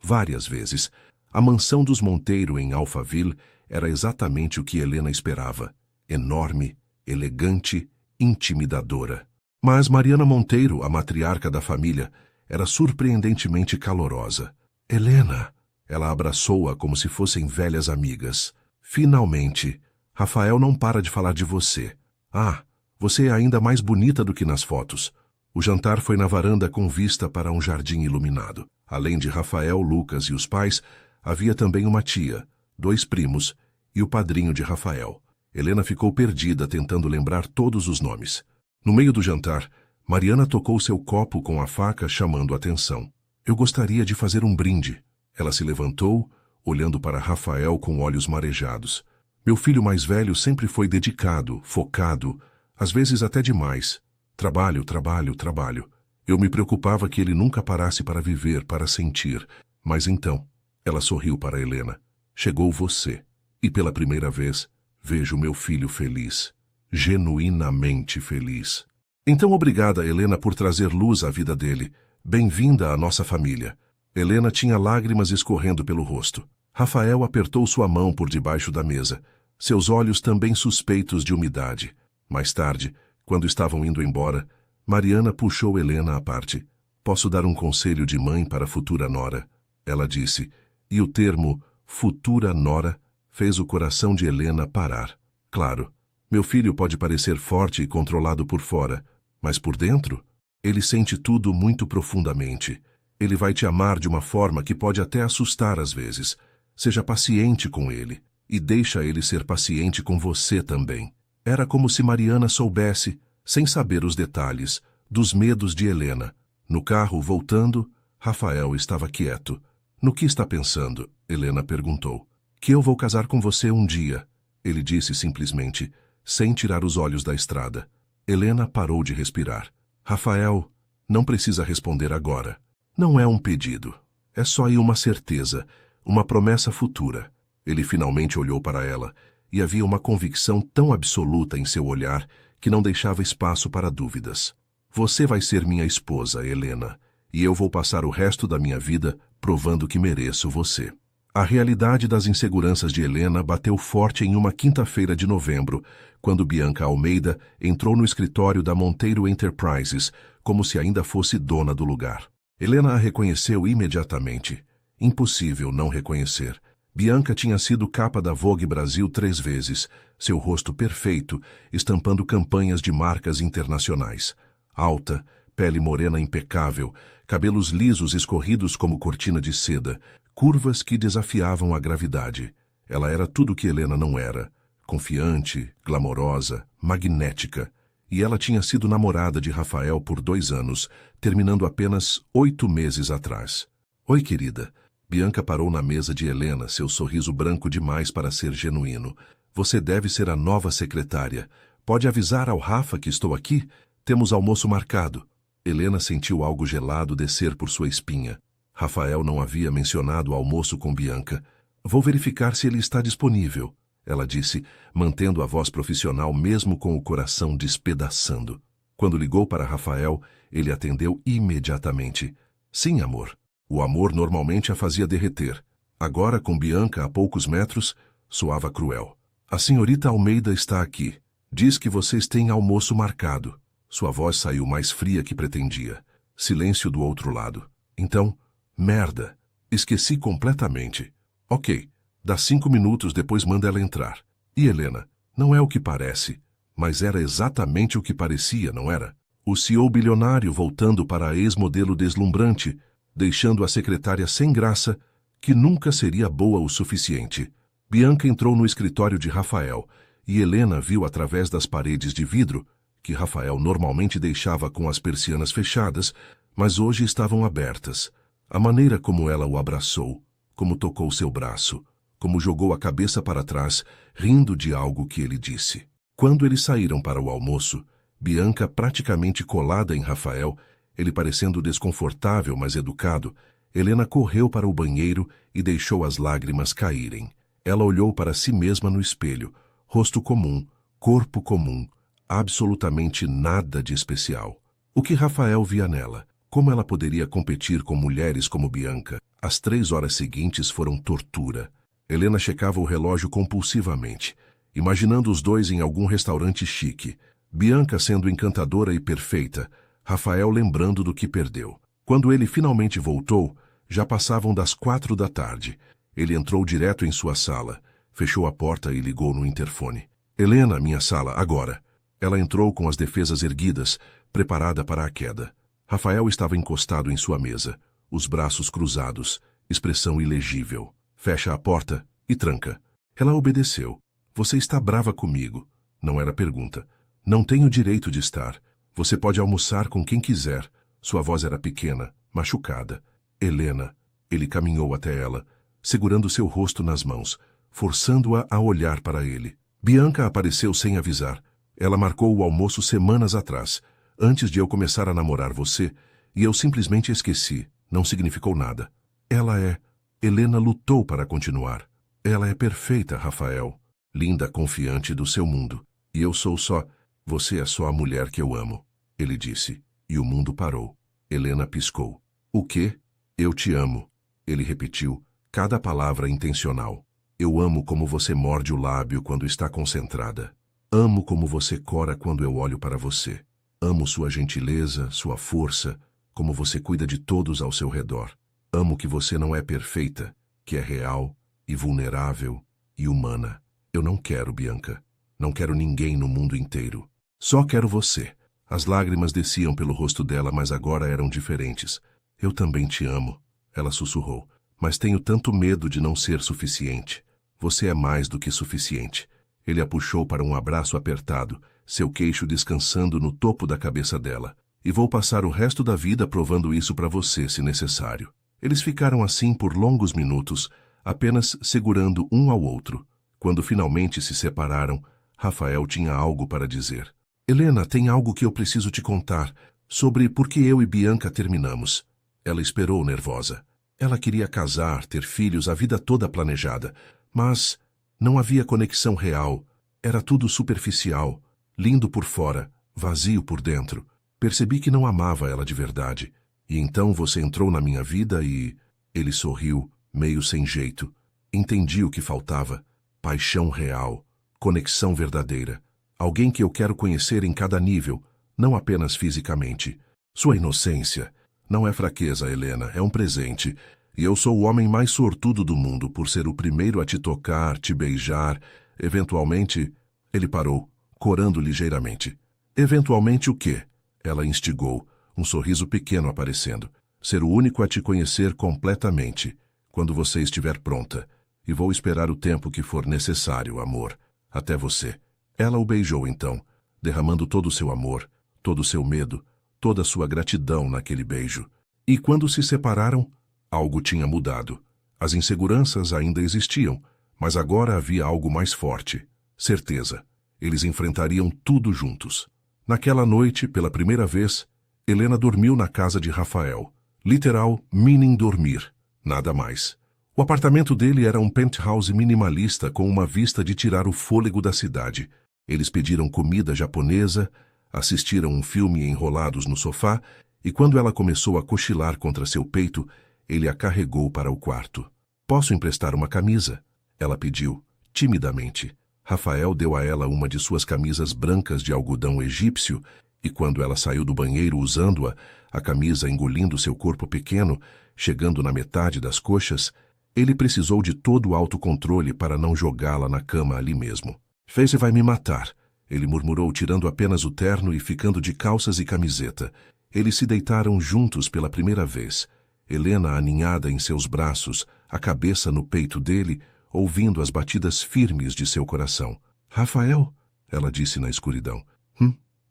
várias vezes. A mansão dos Monteiro em Alphaville era exatamente o que Helena esperava. Enorme, elegante, intimidadora. Mas Mariana Monteiro, a matriarca da família, era surpreendentemente calorosa. Helena! Ela abraçou-a como se fossem velhas amigas. Finalmente! Rafael não para de falar de você. Ah! Você é ainda mais bonita do que nas fotos. O jantar foi na varanda com vista para um jardim iluminado. Além de Rafael, Lucas e os pais, havia também uma tia, 2 primos e o padrinho de Rafael. Helena ficou perdida tentando lembrar todos os nomes. No meio do jantar, Mariana tocou seu copo com a faca, chamando a atenção. Eu gostaria de fazer um brinde. Ela se levantou, olhando para Rafael com olhos marejados. Meu filho mais velho sempre foi dedicado, focado, às vezes até demais. Trabalho, trabalho, trabalho. Eu me preocupava que ele nunca parasse para viver, para sentir. Mas então, ela sorriu para Helena. Chegou você. E pela primeira vez, vejo meu filho feliz. Genuinamente feliz. Então obrigada, Helena, por trazer luz à vida dele. Bem-vinda à nossa família. Helena tinha lágrimas escorrendo pelo rosto. Rafael apertou sua mão por debaixo da mesa. Seus olhos também suspeitos de umidade. Mais tarde, quando estavam indo embora, Mariana puxou Helena à parte. Posso dar um conselho de mãe para a futura nora? Ela disse, e o termo futura nora fez o coração de Helena parar. Claro, meu filho pode parecer forte e controlado por fora, mas por dentro, ele sente tudo muito profundamente. Ele vai te amar de uma forma que pode até assustar às vezes. Seja paciente com ele e deixa ele ser paciente com você também. Era como se Mariana soubesse, sem saber os detalhes, dos medos de Helena. No carro, voltando, Rafael estava quieto. No que está pensando? Helena perguntou. Que eu vou casar com você um dia, ele disse simplesmente, sem tirar os olhos da estrada. Helena parou de respirar. Rafael, não precisa responder agora. Não é um pedido. É só uma certeza, uma promessa futura. Ele finalmente olhou para ela, e havia uma convicção tão absoluta em seu olhar que não deixava espaço para dúvidas. Você vai ser minha esposa, Helena, e eu vou passar o resto da minha vida provando que mereço você. A realidade das inseguranças de Helena bateu forte em uma quinta-feira de novembro, quando Bianca Almeida entrou no escritório da Monteiro Enterprises, como se ainda fosse dona do lugar. Helena a reconheceu imediatamente. Impossível não reconhecer. Bianca tinha sido capa da Vogue Brasil 3 vezes, seu rosto perfeito, estampando campanhas de marcas internacionais. Alta, pele morena impecável, cabelos lisos escorridos como cortina de seda, curvas que desafiavam a gravidade. Ela era tudo o que Helena não era. Confiante, glamourosa, magnética. E ela tinha sido namorada de Rafael por 2 anos, terminando apenas 8 meses atrás. Oi, querida. Bianca parou na mesa de Helena, seu sorriso branco demais para ser genuíno. Você deve ser a nova secretária. Pode avisar ao Rafa que estou aqui? Temos almoço marcado. Helena sentiu algo gelado descer por sua espinha. Rafael não havia mencionado o almoço com Bianca. Vou verificar se ele está disponível, ela disse, mantendo a voz profissional mesmo com o coração despedaçando. Quando ligou para Rafael, ele atendeu imediatamente. Sim, amor. O amor normalmente a fazia derreter. Agora, com Bianca a poucos metros, soava cruel. A senhorita Almeida está aqui. Diz que vocês têm almoço marcado. Sua voz saiu mais fria que pretendia. Silêncio do outro lado. Então, merda. Esqueci completamente. Ok, dá 5 minutos, depois manda ela entrar. E Helena, não é o que parece, mas era exatamente o que parecia, não era? O CEO bilionário voltando para a ex-modelo deslumbrante, deixando a secretária sem graça, que nunca seria boa o suficiente. Bianca entrou no escritório de Rafael, e Helena viu através das paredes de vidro, que Rafael normalmente deixava com as persianas fechadas, mas hoje estavam abertas. A maneira como ela o abraçou, como tocou seu braço, como jogou a cabeça para trás, rindo de algo que ele disse. Quando eles saíram para o almoço, Bianca praticamente colada em Rafael, ele parecendo desconfortável, mas educado, Helena correu para o banheiro e deixou as lágrimas caírem. Ela olhou para si mesma no espelho, rosto comum, corpo comum, absolutamente nada de especial. O que Rafael via nela? Como ela poderia competir com mulheres como Bianca? As 3 horas seguintes foram tortura. Helena checava o relógio compulsivamente, imaginando os dois em algum restaurante chique. Bianca sendo encantadora e perfeita, Rafael lembrando do que perdeu. Quando ele finalmente voltou, já passavam das 4 da tarde. Ele entrou direto em sua sala, fechou a porta e ligou no interfone. Helena, minha sala, agora. Ela entrou com as defesas erguidas, preparada para a queda. Rafael estava encostado em sua mesa, os braços cruzados, expressão ilegível. Fecha a porta e tranca. Ela obedeceu. Você está brava comigo? Não era pergunta. Não tenho direito de estar. Você pode almoçar com quem quiser. Sua voz era pequena, machucada. Helena. Ele caminhou até ela, segurando seu rosto nas mãos, forçando-a a olhar para ele. Bianca apareceu sem avisar. Ela marcou o almoço semanas atrás, antes de eu começar a namorar você, e eu simplesmente esqueci. Não significou nada. Ela é... Helena lutou para continuar. Ela é perfeita, Rafael. Linda, confiante do seu mundo. E eu sou só... Você é só a mulher que eu amo. Ele disse. E o mundo parou. Helena piscou. O quê? Eu te amo. Ele repetiu, cada palavra intencional. Eu amo como você morde o lábio quando está concentrada. Amo como você cora quando eu olho para você. Amo sua gentileza, sua força, como você cuida de todos ao seu redor. Amo que você não é perfeita, que é real e vulnerável e humana. Eu não quero, Bianca. Não quero ninguém no mundo inteiro. Só quero você. As lágrimas desciam pelo rosto dela, mas agora eram diferentes. Eu também te amo, ela sussurrou. Mas tenho tanto medo de não ser suficiente. Você é mais do que suficiente. Ele a puxou para um abraço apertado, seu queixo descansando no topo da cabeça dela. E vou passar o resto da vida provando isso para você, se necessário. Eles ficaram assim por longos minutos, apenas segurando um ao outro. Quando finalmente se separaram, Rafael tinha algo para dizer. Helena, tem algo que eu preciso te contar, sobre por que eu e Bianca terminamos. Ela esperou nervosa. Ela queria casar, ter filhos, a vida toda planejada. Mas não havia conexão real. Era tudo superficial, lindo por fora, vazio por dentro. Percebi que não amava ela de verdade. E então você entrou na minha vida e... Ele sorriu, meio sem jeito. Entendi o que faltava. Paixão real, conexão verdadeira. Alguém que eu quero conhecer em cada nível, não apenas fisicamente. Sua inocência não é fraqueza, Helena, é um presente. E eu sou o homem mais sortudo do mundo por ser o primeiro a te tocar, te beijar. Eventualmente... Ele parou, corando ligeiramente. Eventualmente o quê? Ela instigou, um sorriso pequeno aparecendo. Ser o único a te conhecer completamente, quando você estiver pronta. E vou esperar o tempo que for necessário, amor, até você. Ela o beijou então, derramando todo o seu amor, todo o seu medo, toda a sua gratidão naquele beijo. E quando se separaram, algo tinha mudado. As inseguranças ainda existiam, mas agora havia algo mais forte. Certeza. Eles enfrentariam tudo juntos. Naquela noite, pela primeira vez, Helena dormiu na casa de Rafael. Literal, meaning dormir. Nada mais. O apartamento dele era um penthouse minimalista com uma vista de tirar o fôlego da cidade. Eles pediram comida japonesa, assistiram um filme enrolados no sofá e quando ela começou a cochilar contra seu peito, ele a carregou para o quarto. "Posso emprestar uma camisa?" Ela pediu, timidamente. Rafael deu a ela uma de suas camisas brancas de algodão egípcio e quando ela saiu do banheiro usando-a, a camisa engolindo seu corpo pequeno, chegando na metade das coxas, ele precisou de todo o autocontrole para não jogá-la na cama ali mesmo. "Face vai me matar", ele murmurou, tirando apenas o terno e ficando de calças e camiseta. Eles se deitaram juntos pela primeira vez. Helena aninhada em seus braços, a cabeça no peito dele, ouvindo as batidas firmes de seu coração. "Rafael", ela disse na escuridão.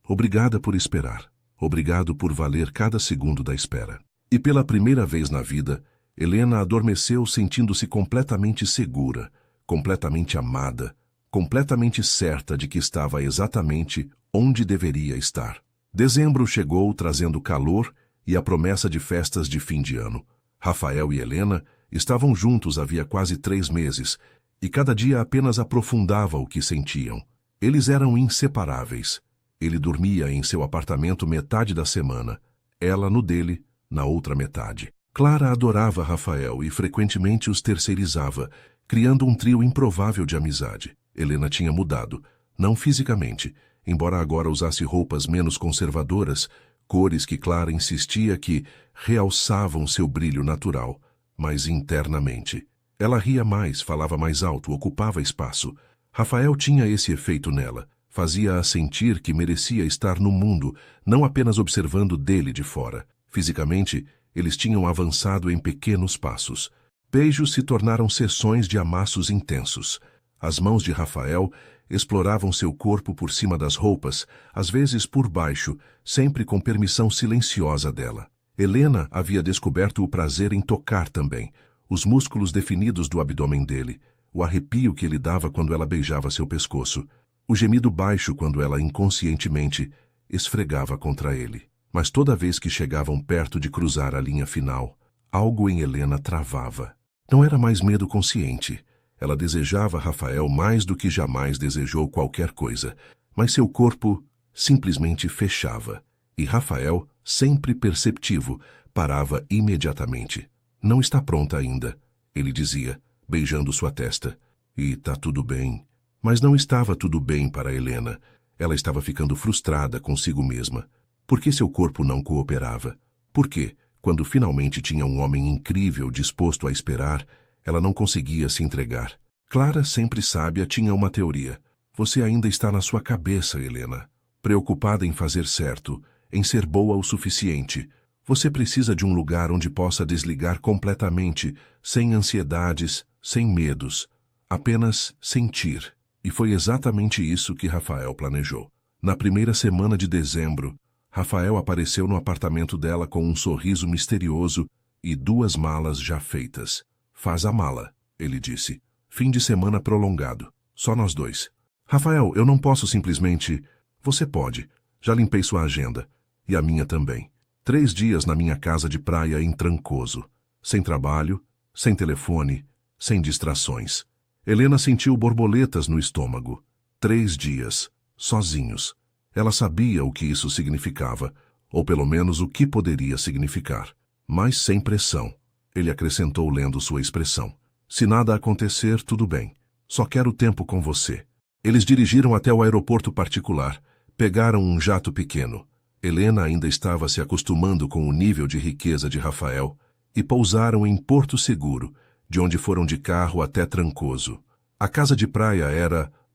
Obrigada por esperar. Obrigado por valer cada segundo da espera." E pela primeira vez na vida, Helena adormeceu sentindo-se completamente segura, completamente amada, completamente certa de que estava exatamente onde deveria estar. Dezembro chegou trazendo calor e a promessa de festas de fim de ano. Rafael e Helena estavam juntos havia quase 3 meses, e cada dia apenas aprofundava o que sentiam. Eles eram inseparáveis. Ele dormia em seu apartamento metade da semana, ela no dele, na outra metade. Clara adorava Rafael e frequentemente os terceirizava, criando um trio improvável de amizade. Helena tinha mudado, não fisicamente, embora agora usasse roupas menos conservadoras, cores que Clara insistia que realçavam seu brilho natural, mas internamente. Ela ria mais, falava mais alto, ocupava espaço. Rafael tinha esse efeito nela. Fazia-a sentir que merecia estar no mundo, não apenas observando dele de fora. Fisicamente, eles tinham avançado em pequenos passos. Beijos se tornaram sessões de amassos intensos. As mãos de Rafael exploravam seu corpo por cima das roupas, às vezes por baixo, sempre com permissão silenciosa dela. Helena havia descoberto o prazer em tocar também, os músculos definidos do abdômen dele, o arrepio que ele dava quando ela beijava seu pescoço, o gemido baixo quando ela inconscientemente esfregava contra ele. Mas toda vez que chegavam perto de cruzar a linha final, algo em Helena travava. Não era mais medo consciente. Ela desejava Rafael mais do que jamais desejou qualquer coisa, mas seu corpo simplesmente fechava. E Rafael, sempre perceptivo, parava imediatamente. "Não está pronta ainda", ele dizia, beijando sua testa. "E tá tudo bem." Mas não estava tudo bem para Helena. Ela estava ficando frustrada consigo mesma. Por que seu corpo não cooperava? Por que, quando finalmente tinha um homem incrível disposto a esperar, ela não conseguia se entregar? Clara, sempre sábia, tinha uma teoria. "Você ainda está na sua cabeça, Helena. Preocupada em fazer certo, em ser boa o suficiente. Você precisa de um lugar onde possa desligar completamente, sem ansiedades, sem medos. Apenas sentir." E foi exatamente isso que Rafael planejou. Na primeira semana de dezembro, Rafael apareceu no apartamento dela com um sorriso misterioso e 2 malas já feitas. "Faz a mala", ele disse. "Fim de semana prolongado. Só nós 2. "Rafael, eu não posso simplesmente..." "Você pode. Já limpei sua agenda. E a minha também. 3 dias na minha casa de praia em Trancoso. Sem trabalho, sem telefone, sem distrações." Helena sentiu borboletas no estômago. 3 dias, sozinhos. Ela sabia o que isso significava, ou pelo menos o que poderia significar. Mas sem pressão. Ele acrescentou lendo sua expressão. "Se nada acontecer, tudo bem. Só quero tempo com você." Eles dirigiram até o aeroporto particular. Pegaram um jato pequeno. Helena ainda estava se acostumando com o nível de riqueza de Rafael e pousaram em Porto Seguro, de onde foram de carro até Trancoso. A casa de praia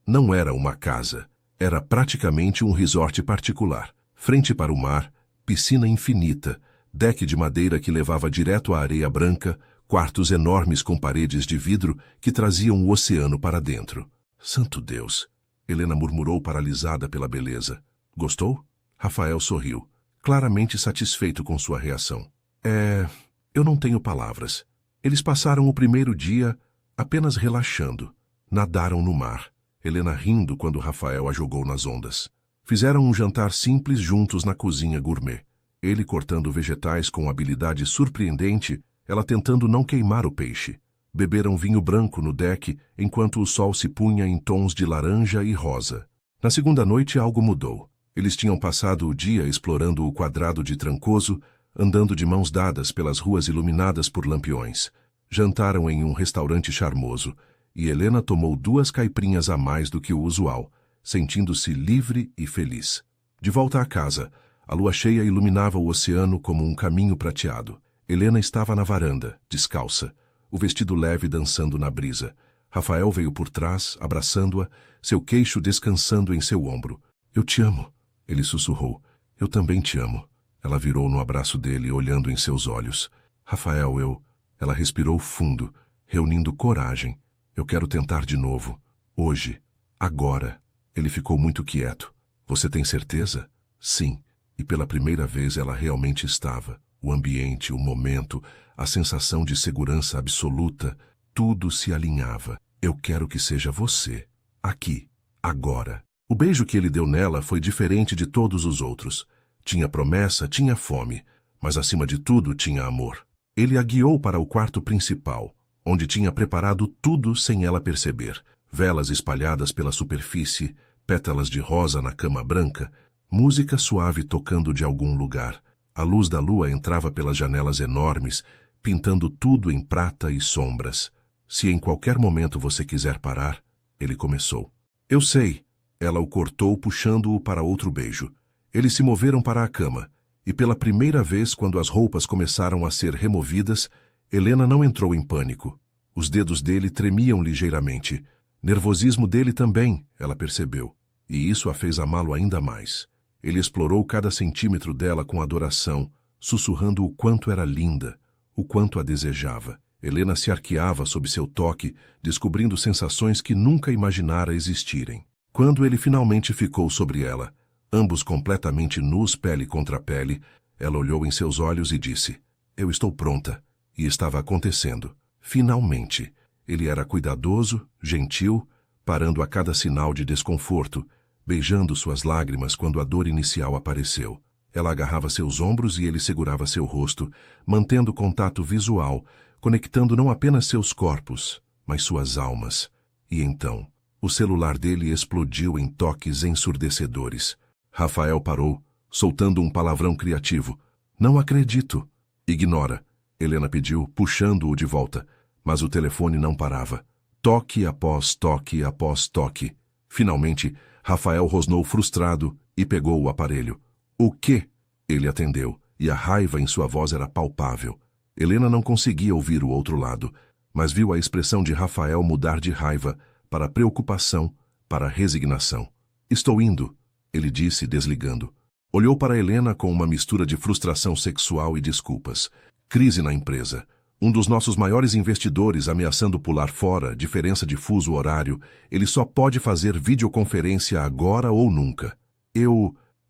não era uma casa. Era praticamente um resort particular. Frente para o mar, piscina infinita, deck de madeira que levava direto à areia branca, quartos enormes com paredes de vidro que traziam o oceano para dentro. "Santo Deus!" Helena murmurou, paralisada pela beleza. "Gostou?" Rafael sorriu, claramente satisfeito com sua reação. Eu não tenho palavras." Eles passaram o primeiro dia apenas relaxando. Nadaram no mar, Helena rindo quando Rafael a jogou nas ondas. Fizeram um jantar simples juntos na cozinha gourmet. Ele cortando vegetais com habilidade surpreendente, ela tentando não queimar o peixe. Beberam vinho branco no deck, enquanto o sol se punha em tons de laranja e rosa. Na segunda noite algo mudou. Eles tinham passado o dia explorando o quadrado de Trancoso, andando de mãos dadas pelas ruas iluminadas por lampiões. Jantaram em um restaurante charmoso, e Helena tomou 2 caipirinhas a mais do que o usual, sentindo-se livre e feliz. De volta à casa, a lua cheia iluminava o oceano como um caminho prateado. Helena estava na varanda, descalça, o vestido leve dançando na brisa. Rafael veio por trás, abraçando-a, seu queixo descansando em seu ombro. "Eu te amo", ele sussurrou. "Eu também te amo." Ela virou no abraço dele, olhando em seus olhos. "Rafael, eu..." Ela respirou fundo, reunindo coragem. "Eu quero tentar de novo. Hoje. Agora." Ele ficou muito quieto. "Você tem certeza?" "Sim." E pela primeira vez ela realmente estava. O ambiente, o momento, a sensação de segurança absoluta, tudo se alinhava. "Eu quero que seja você. Aqui. Agora." O beijo que ele deu nela foi diferente de todos os outros. Tinha promessa, tinha fome, mas acima de tudo tinha amor. Ele a guiou para o quarto principal, onde tinha preparado tudo sem ela perceber. Velas espalhadas pela superfície, pétalas de rosa na cama branca, música suave tocando de algum lugar. A luz da lua entrava pelas janelas enormes, pintando tudo em prata e sombras. "Se em qualquer momento você quiser parar," ele começou. "Eu sei." Ela o cortou, puxando-o para outro beijo. Eles se moveram para a cama, e pela primeira vez, quando as roupas começaram a ser removidas, Helena não entrou em pânico. Os dedos dele tremiam ligeiramente. Nervosismo dele também, ela percebeu, e isso a fez amá-lo ainda mais. Ele explorou cada centímetro dela com adoração, sussurrando o quanto era linda, o quanto a desejava. Helena se arqueava sob seu toque, descobrindo sensações que nunca imaginara existirem. Quando ele finalmente ficou sobre ela, ambos completamente nus, pele contra pele, ela olhou em seus olhos e disse: "Eu estou pronta." E estava acontecendo. Finalmente. Ele era cuidadoso, gentil, parando a cada sinal de desconforto, beijando suas lágrimas quando a dor inicial apareceu. Ela agarrava seus ombros e ele segurava seu rosto, mantendo contato visual, conectando não apenas seus corpos, mas suas almas. E então, o celular dele explodiu em toques ensurdecedores. Rafael parou, soltando um palavrão criativo. "Não acredito." "Ignora," Helena pediu, puxando-o de volta, mas o telefone não parava. Toque após toque após toque. Finalmente, Rafael rosnou frustrado e pegou o aparelho. "O quê?" Ele atendeu, e a raiva em sua voz era palpável. Helena não conseguia ouvir o outro lado, mas viu a expressão de Rafael mudar de raiva para preocupação, para resignação. "Estou indo," ele disse, desligando. Olhou para Helena com uma mistura de frustração sexual e desculpas. Crise na empresa. Um dos nossos maiores investidores ameaçando pular fora, diferença de fuso horário. Ele só pode fazer videoconferência agora ou nunca.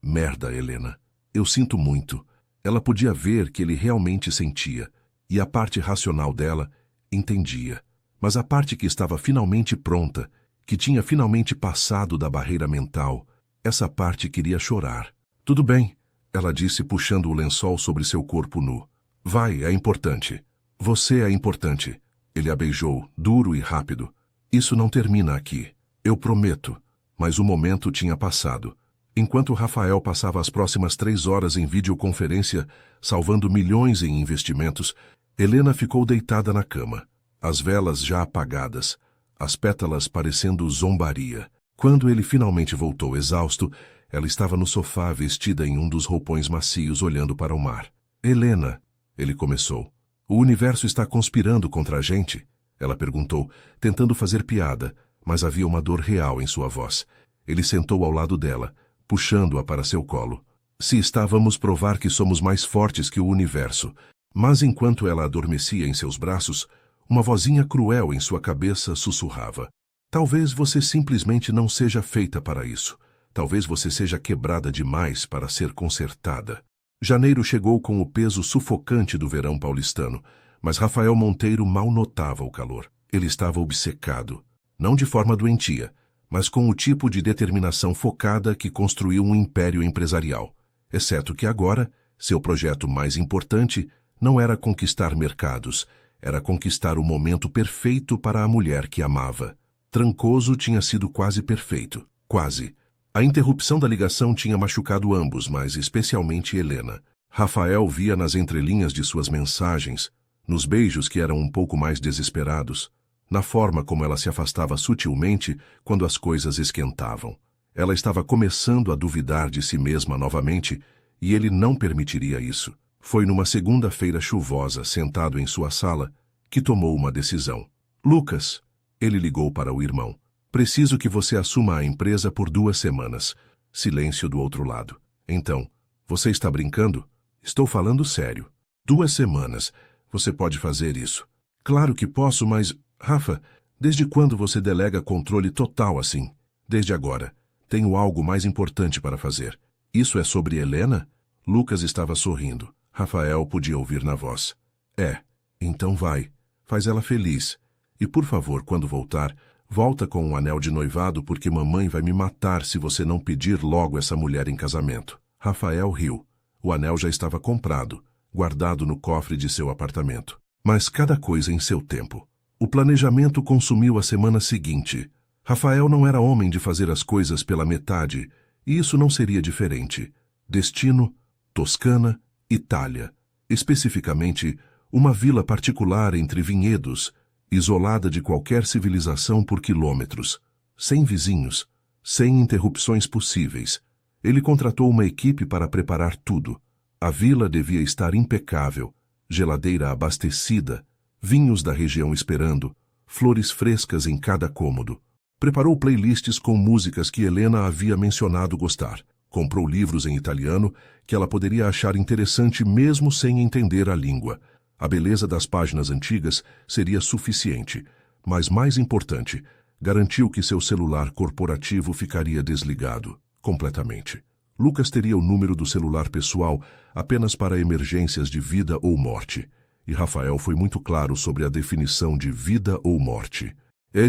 Merda, Helena. Eu sinto muito." Ela podia ver que ele realmente sentia, e a parte racional dela entendia. Mas a parte que estava finalmente pronta, que tinha finalmente passado da barreira mental, essa parte queria chorar. "Tudo bem," ela disse, puxando o lençol sobre seu corpo nu. "Vai, é importante." "Você é importante." Ele a beijou, duro e rápido. "Isso não termina aqui. Eu prometo." Mas o momento tinha passado. Enquanto Rafael passava as próximas 3 horas em videoconferência, salvando milhões em investimentos, Helena ficou deitada na cama, as velas já apagadas, as pétalas parecendo zombaria. Quando ele finalmente voltou exausto, ela estava no sofá vestida em um dos roupões macios olhando para o mar. "Helena," ele começou. "O universo está conspirando contra a gente?" Ela perguntou, tentando fazer piada, mas havia uma dor real em sua voz. Ele sentou ao lado dela, puxando-a para seu colo. "Se está, vamos provar que somos mais fortes que o universo." Mas enquanto ela adormecia em seus braços, uma vozinha cruel em sua cabeça sussurrava: "Talvez você simplesmente não seja feita para isso. Talvez você seja quebrada demais para ser consertada." Janeiro chegou com o peso sufocante do verão paulistano, mas Rafael Monteiro mal notava o calor. Ele estava obcecado, não de forma doentia, mas com o tipo de determinação focada que construiu um império empresarial. Exceto que agora, Seu projeto mais importante não era conquistar mercados, era conquistar o momento perfeito para a mulher que amava. Trancoso tinha sido quase perfeito. Quase. A interrupção da ligação tinha machucado ambos, mas especialmente Helena. Rafael via nas entrelinhas de suas mensagens, nos beijos que eram um pouco mais desesperados, na forma como ela se afastava sutilmente quando as coisas esquentavam. Ela estava começando a duvidar de si mesma novamente e ele não permitiria isso. Foi numa segunda-feira chuvosa, sentado em sua sala, que tomou uma decisão. Lucas, ele ligou para o irmão. Preciso que você assuma a empresa por 2 semanas. Silêncio do outro lado. Então, você está brincando? Estou falando sério. 2 semanas. Você pode fazer isso. Claro que posso, mas... Rafa, desde quando você delega controle total assim? Desde agora. Tenho algo mais importante para fazer. Isso é sobre Helena? Lucas estava sorrindo. Rafael podia ouvir na voz. É. Então vai. Faz ela feliz. E por favor, quando voltar, volta com um anel de noivado porque mamãe vai me matar se você não pedir logo essa mulher em casamento. Rafael riu. O anel já estava comprado, guardado no cofre de seu apartamento. Mas cada coisa em seu tempo. O planejamento consumiu a semana seguinte. Rafael não era homem de fazer as coisas pela metade, e isso não seria diferente. Destino, Toscana, Itália. Especificamente, uma vila particular entre vinhedos, isolada de qualquer civilização por quilômetros, sem vizinhos, sem interrupções possíveis. Ele contratou uma equipe para preparar tudo. A vila devia estar impecável, geladeira abastecida, vinhos da região esperando, flores frescas em cada cômodo. Preparou playlists com músicas que Helena havia mencionado gostar. Comprou livros em italiano que ela poderia achar interessante mesmo sem entender a língua. A beleza das páginas antigas seria suficiente, mas mais importante, garantiu que seu celular corporativo ficaria desligado, completamente. Lucas teria o número do celular pessoal apenas para emergências de vida ou morte. E Rafael foi muito claro sobre a definição de vida ou morte.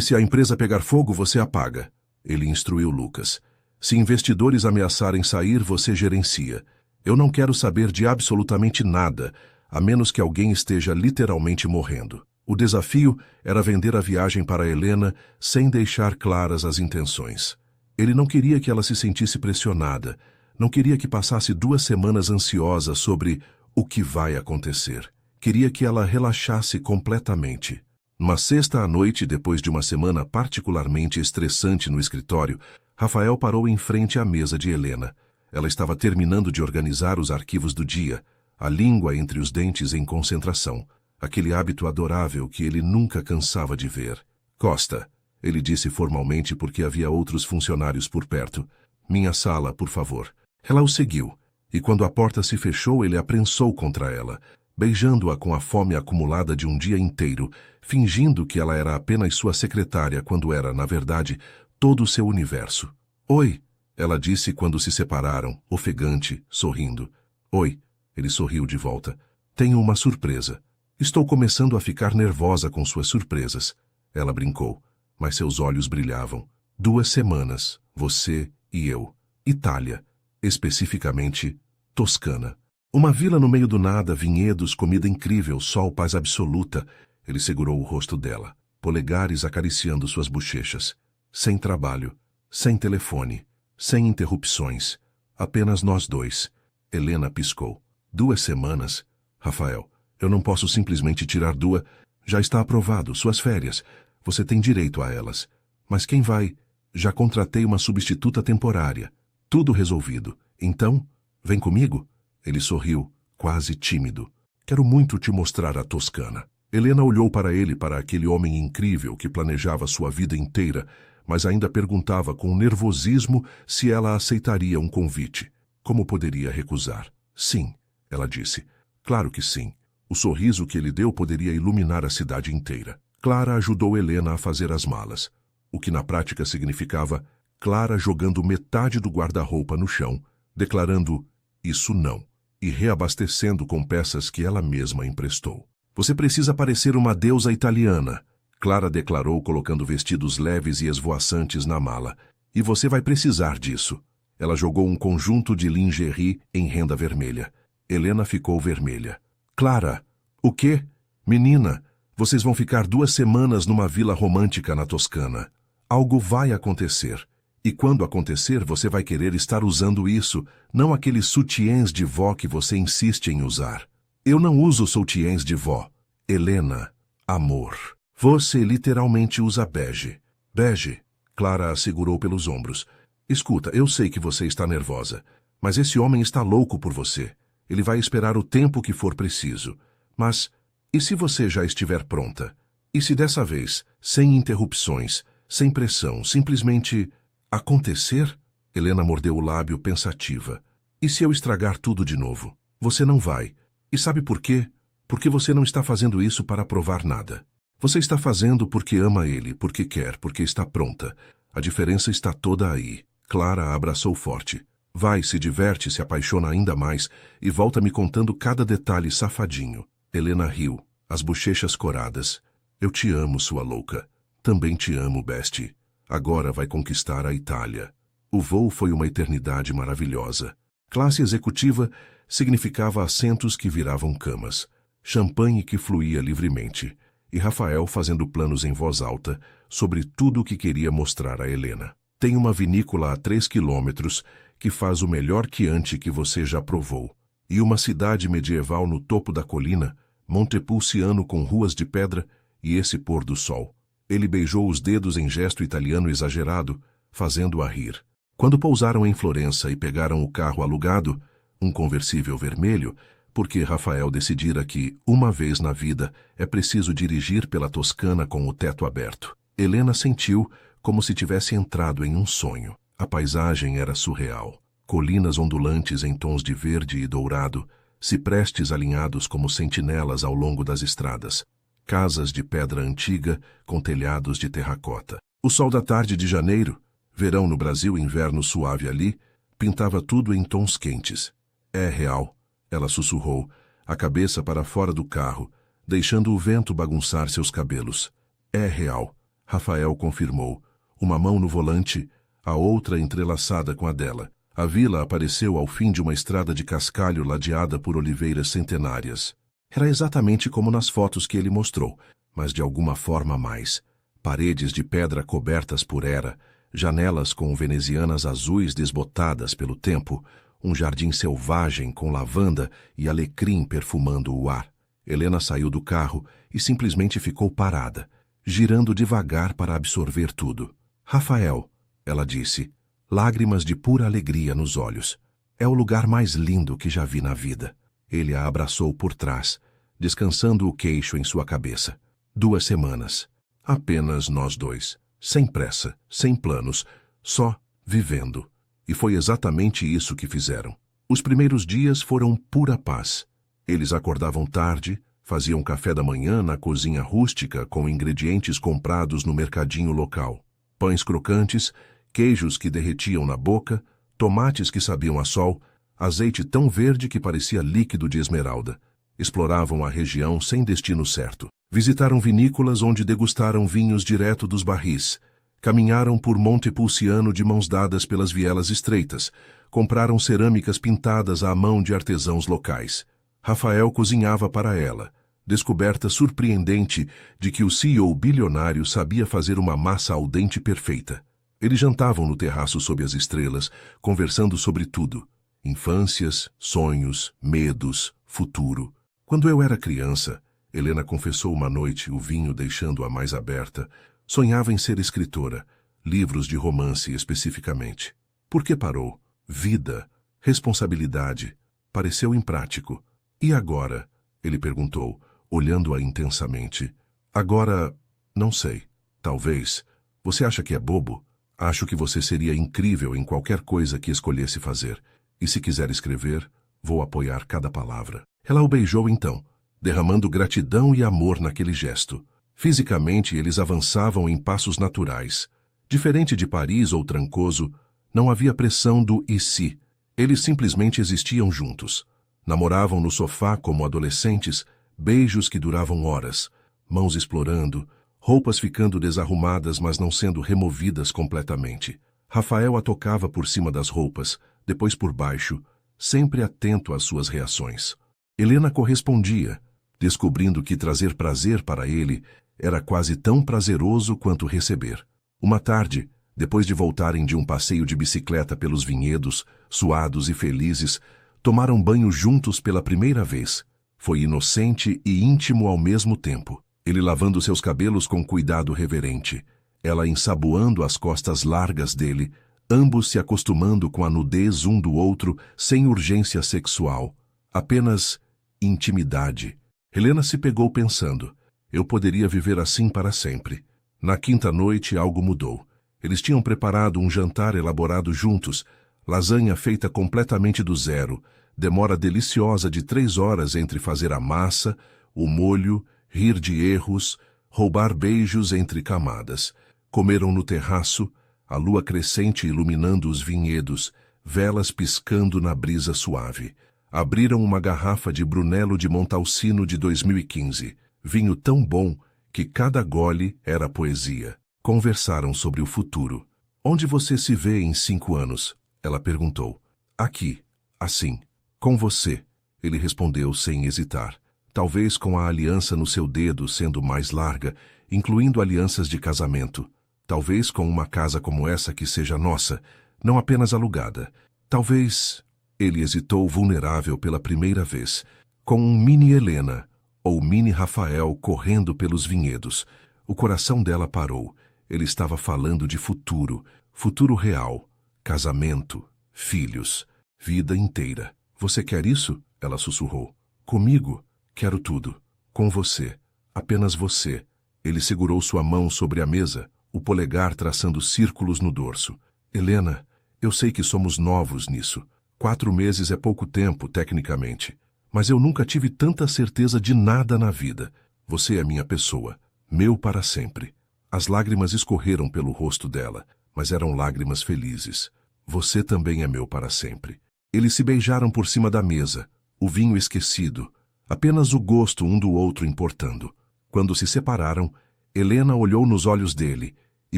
Se a empresa pegar fogo, você apaga. Ele instruiu Lucas. Se investidores ameaçarem sair, você gerencia. Eu não quero saber de absolutamente nada, a menos que alguém esteja literalmente morrendo. O desafio era vender a viagem para Helena sem deixar claras as intenções. Ele não queria que ela se sentisse pressionada, não queria que passasse 2 semanas ansiosa sobre o que vai acontecer. Queria que ela relaxasse completamente. Uma sexta à noite, depois de uma semana particularmente estressante no escritório, Rafael parou em frente à mesa de Helena. Ela estava terminando de organizar os arquivos do dia, a língua entre os dentes em concentração, aquele hábito adorável que ele nunca cansava de ver. Costa, ele disse formalmente porque havia outros funcionários por perto. Minha sala, por favor. Ela o seguiu, e quando a porta se fechou, ele aprensou contra ela, beijando-a com a fome acumulada de um dia inteiro, fingindo que ela era apenas sua secretária quando era, na verdade, todo o seu universo. Oi, ela disse quando se separaram, ofegante, sorrindo. Oi, ele sorriu de volta. Tenho uma surpresa. Estou começando a ficar nervosa com suas surpresas. Ela brincou, mas seus olhos brilhavam. 2 semanas, você e eu. Itália, especificamente Toscana. Uma vila no meio do nada, vinhedos, comida incrível, sol, paz absoluta. Ele segurou o rosto dela, polegares acariciando suas bochechas. Sem trabalho, sem telefone, sem interrupções. Apenas nós dois. Helena piscou. 2 semanas? Rafael, eu não posso simplesmente tirar 2. Já está aprovado, suas férias. Você tem direito a elas. Mas quem vai? Já contratei uma substituta temporária. Tudo resolvido. Então, vem comigo? Ele sorriu, quase tímido. Quero muito te mostrar a Toscana. Helena olhou para ele, para aquele homem incrível que planejava sua vida inteira, mas ainda perguntava com nervosismo se ela aceitaria um convite. Como poderia recusar? Sim, ela disse. Claro que sim. O sorriso que ele deu poderia iluminar a cidade inteira. Clara ajudou Helena a fazer as malas, o que na prática significava Clara jogando metade do guarda-roupa no chão, declarando isso não, e reabastecendo com peças que ela mesma emprestou. Você precisa parecer uma deusa italiana, Clara declarou colocando vestidos leves e esvoaçantes na mala. E você vai precisar disso. Ela jogou um conjunto de lingerie em renda vermelha. Helena ficou vermelha. Clara, o quê? Menina, vocês vão ficar 2 semanas numa vila romântica na Toscana. Algo vai acontecer. E quando acontecer, você vai querer estar usando isso, não aqueles sutiãs de vó que você insiste em usar. Eu não uso sutiãs de vó. Helena, amor. Você literalmente usa bege. Bege? Clara a segurou pelos ombros. Escuta, eu sei que você está nervosa, mas esse homem está louco por você. Ele vai esperar o tempo que for preciso. Mas, e se você já estiver pronta? E se dessa vez, sem interrupções, sem pressão, simplesmente acontecer? Helena mordeu o lábio pensativa. E se eu estragar tudo de novo? Você não vai. E sabe por quê? Porque você não está fazendo isso para provar nada. Você está fazendo porque ama ele, porque quer, porque está pronta. A diferença está toda aí. Clara a abraçou forte. Vai, se diverte, se apaixona ainda mais e volta me contando cada detalhe safadinho. Helena riu, as bochechas coradas. Eu te amo, sua louca. Também te amo, Bestie. Agora vai conquistar a Itália. O voo foi uma eternidade maravilhosa. Classe executiva significava assentos que viravam camas, champanhe que fluía livremente, e Rafael fazendo planos em voz alta sobre tudo o que queria mostrar a Helena. Tem uma vinícola a 3 quilômetros que faz o melhor Chianti que você já provou, e uma cidade medieval no topo da colina, Montepulciano com ruas de pedra e esse pôr do sol. Ele beijou os dedos em gesto italiano exagerado, fazendo-a rir. Quando pousaram em Florença e pegaram o carro alugado, um conversível vermelho, porque Rafael decidira que, uma vez na vida, é preciso dirigir pela Toscana com o teto aberto. Helena sentiu como se tivesse entrado em um sonho. A paisagem era surreal. Colinas ondulantes em tons de verde e dourado, ciprestes alinhados como sentinelas ao longo das estradas, casas de pedra antiga com telhados de terracota. O sol da tarde de janeiro, verão no Brasil, inverno suave ali, pintava tudo em tons quentes. É real, ela sussurrou, a cabeça para fora do carro, deixando o vento bagunçar seus cabelos. É real, Rafael confirmou, uma mão no volante, a outra entrelaçada com a dela. A vila apareceu ao fim de uma estrada de cascalho ladeada por oliveiras centenárias. Era exatamente como nas fotos que ele mostrou, mas de alguma forma mais. Paredes de pedra cobertas por era, janelas com venezianas azuis desbotadas pelo tempo, um jardim selvagem com lavanda e alecrim perfumando o ar. Helena saiu do carro e simplesmente ficou parada, girando devagar para absorver tudo. Rafael, ela disse, lágrimas de pura alegria nos olhos. É o lugar mais lindo que já vi na vida. Ele a abraçou por trás, descansando o queixo em sua cabeça. 2 semanas. Apenas nós dois. Sem pressa, sem planos, só vivendo. E foi exatamente isso que fizeram. Os primeiros dias foram pura paz. Eles acordavam tarde, faziam café da manhã na cozinha rústica com ingredientes comprados no mercadinho local. Pães crocantes, queijos que derretiam na boca, tomates que sabiam a sol, azeite tão verde que parecia líquido de esmeralda. Exploravam a região sem destino certo. Visitaram vinícolas onde degustaram vinhos direto dos barris. Caminharam por Montepulciano de mãos dadas pelas vielas estreitas. Compraram cerâmicas pintadas à mão de artesãos locais. Rafael cozinhava para ela. Descoberta surpreendente de que o CEO bilionário sabia fazer uma massa al dente perfeita. Eles jantavam no terraço sob as estrelas, conversando sobre tudo. Infâncias, sonhos, medos, futuro. Quando eu era criança, Helena confessou uma noite, o vinho deixando-a mais aberta, sonhava em ser escritora, livros de romance especificamente. Por que parou? Vida, responsabilidade, pareceu imprático. E agora? Ele perguntou, olhando-a intensamente. Agora, não sei. Talvez. Você acha que é bobo? Acho que você seria incrível em qualquer coisa que escolhesse fazer. E se quiser escrever, vou apoiar cada palavra. Ela o beijou então, derramando gratidão e amor naquele gesto. Fisicamente, eles avançavam em passos naturais. Diferente de Paris ou Trancoso, não havia pressão do e se. Eles simplesmente existiam juntos. Namoravam no sofá como adolescentes, beijos que duravam horas, mãos explorando, roupas ficando desarrumadas mas não sendo removidas completamente. Rafael a tocava por cima das roupas, depois por baixo, sempre atento às suas reações. Helena correspondia, descobrindo que trazer prazer para ele era quase tão prazeroso quanto receber. Uma tarde, depois de voltarem de um passeio de bicicleta pelos vinhedos, suados e felizes, tomaram banho juntos pela primeira vez. Foi inocente e íntimo ao mesmo tempo. Ele lavando seus cabelos com cuidado reverente, ela ensaboando as costas largas dele, ambos se acostumando com a nudez um do outro sem urgência sexual, apenas intimidade. Helena se pegou pensando, eu poderia viver assim para sempre. Na quinta noite algo mudou. Eles tinham preparado um jantar elaborado juntos, lasanha feita completamente do zero, demora deliciosa de 3 horas entre fazer a massa, o molho, rir de erros, roubar beijos entre camadas. Comeram no terraço, a lua crescente iluminando os vinhedos, velas piscando na brisa suave. Abriram uma garrafa de Brunello de Montalcino de 2015, vinho tão bom que cada gole era poesia. Conversaram sobre o futuro. Onde você se vê em 5 anos? Ela perguntou. Aqui, assim, com você, ele respondeu sem hesitar. Talvez com a aliança no seu dedo sendo mais larga, incluindo alianças de casamento. Talvez com uma casa como essa que seja nossa, não apenas alugada. Talvez, ele hesitou vulnerável pela primeira vez, com um mini Helena ou mini Rafael correndo pelos vinhedos. O coração dela parou. Ele estava falando de futuro, futuro real, casamento, filhos, vida inteira. Você quer isso? Ela sussurrou. Comigo? Quero tudo. Com você. Apenas você. Ele segurou sua mão sobre a mesa, o polegar traçando círculos no dorso. Helena, eu sei que somos novos nisso. 4 meses é pouco tempo, tecnicamente. Mas eu nunca tive tanta certeza de nada na vida. Você é minha pessoa. Meu para sempre. As lágrimas escorreram pelo rosto dela, mas eram lágrimas felizes. Você também é meu para sempre. Eles se beijaram por cima da mesa, o vinho esquecido, apenas o gosto um do outro importando. Quando se separaram, Helena olhou nos olhos dele e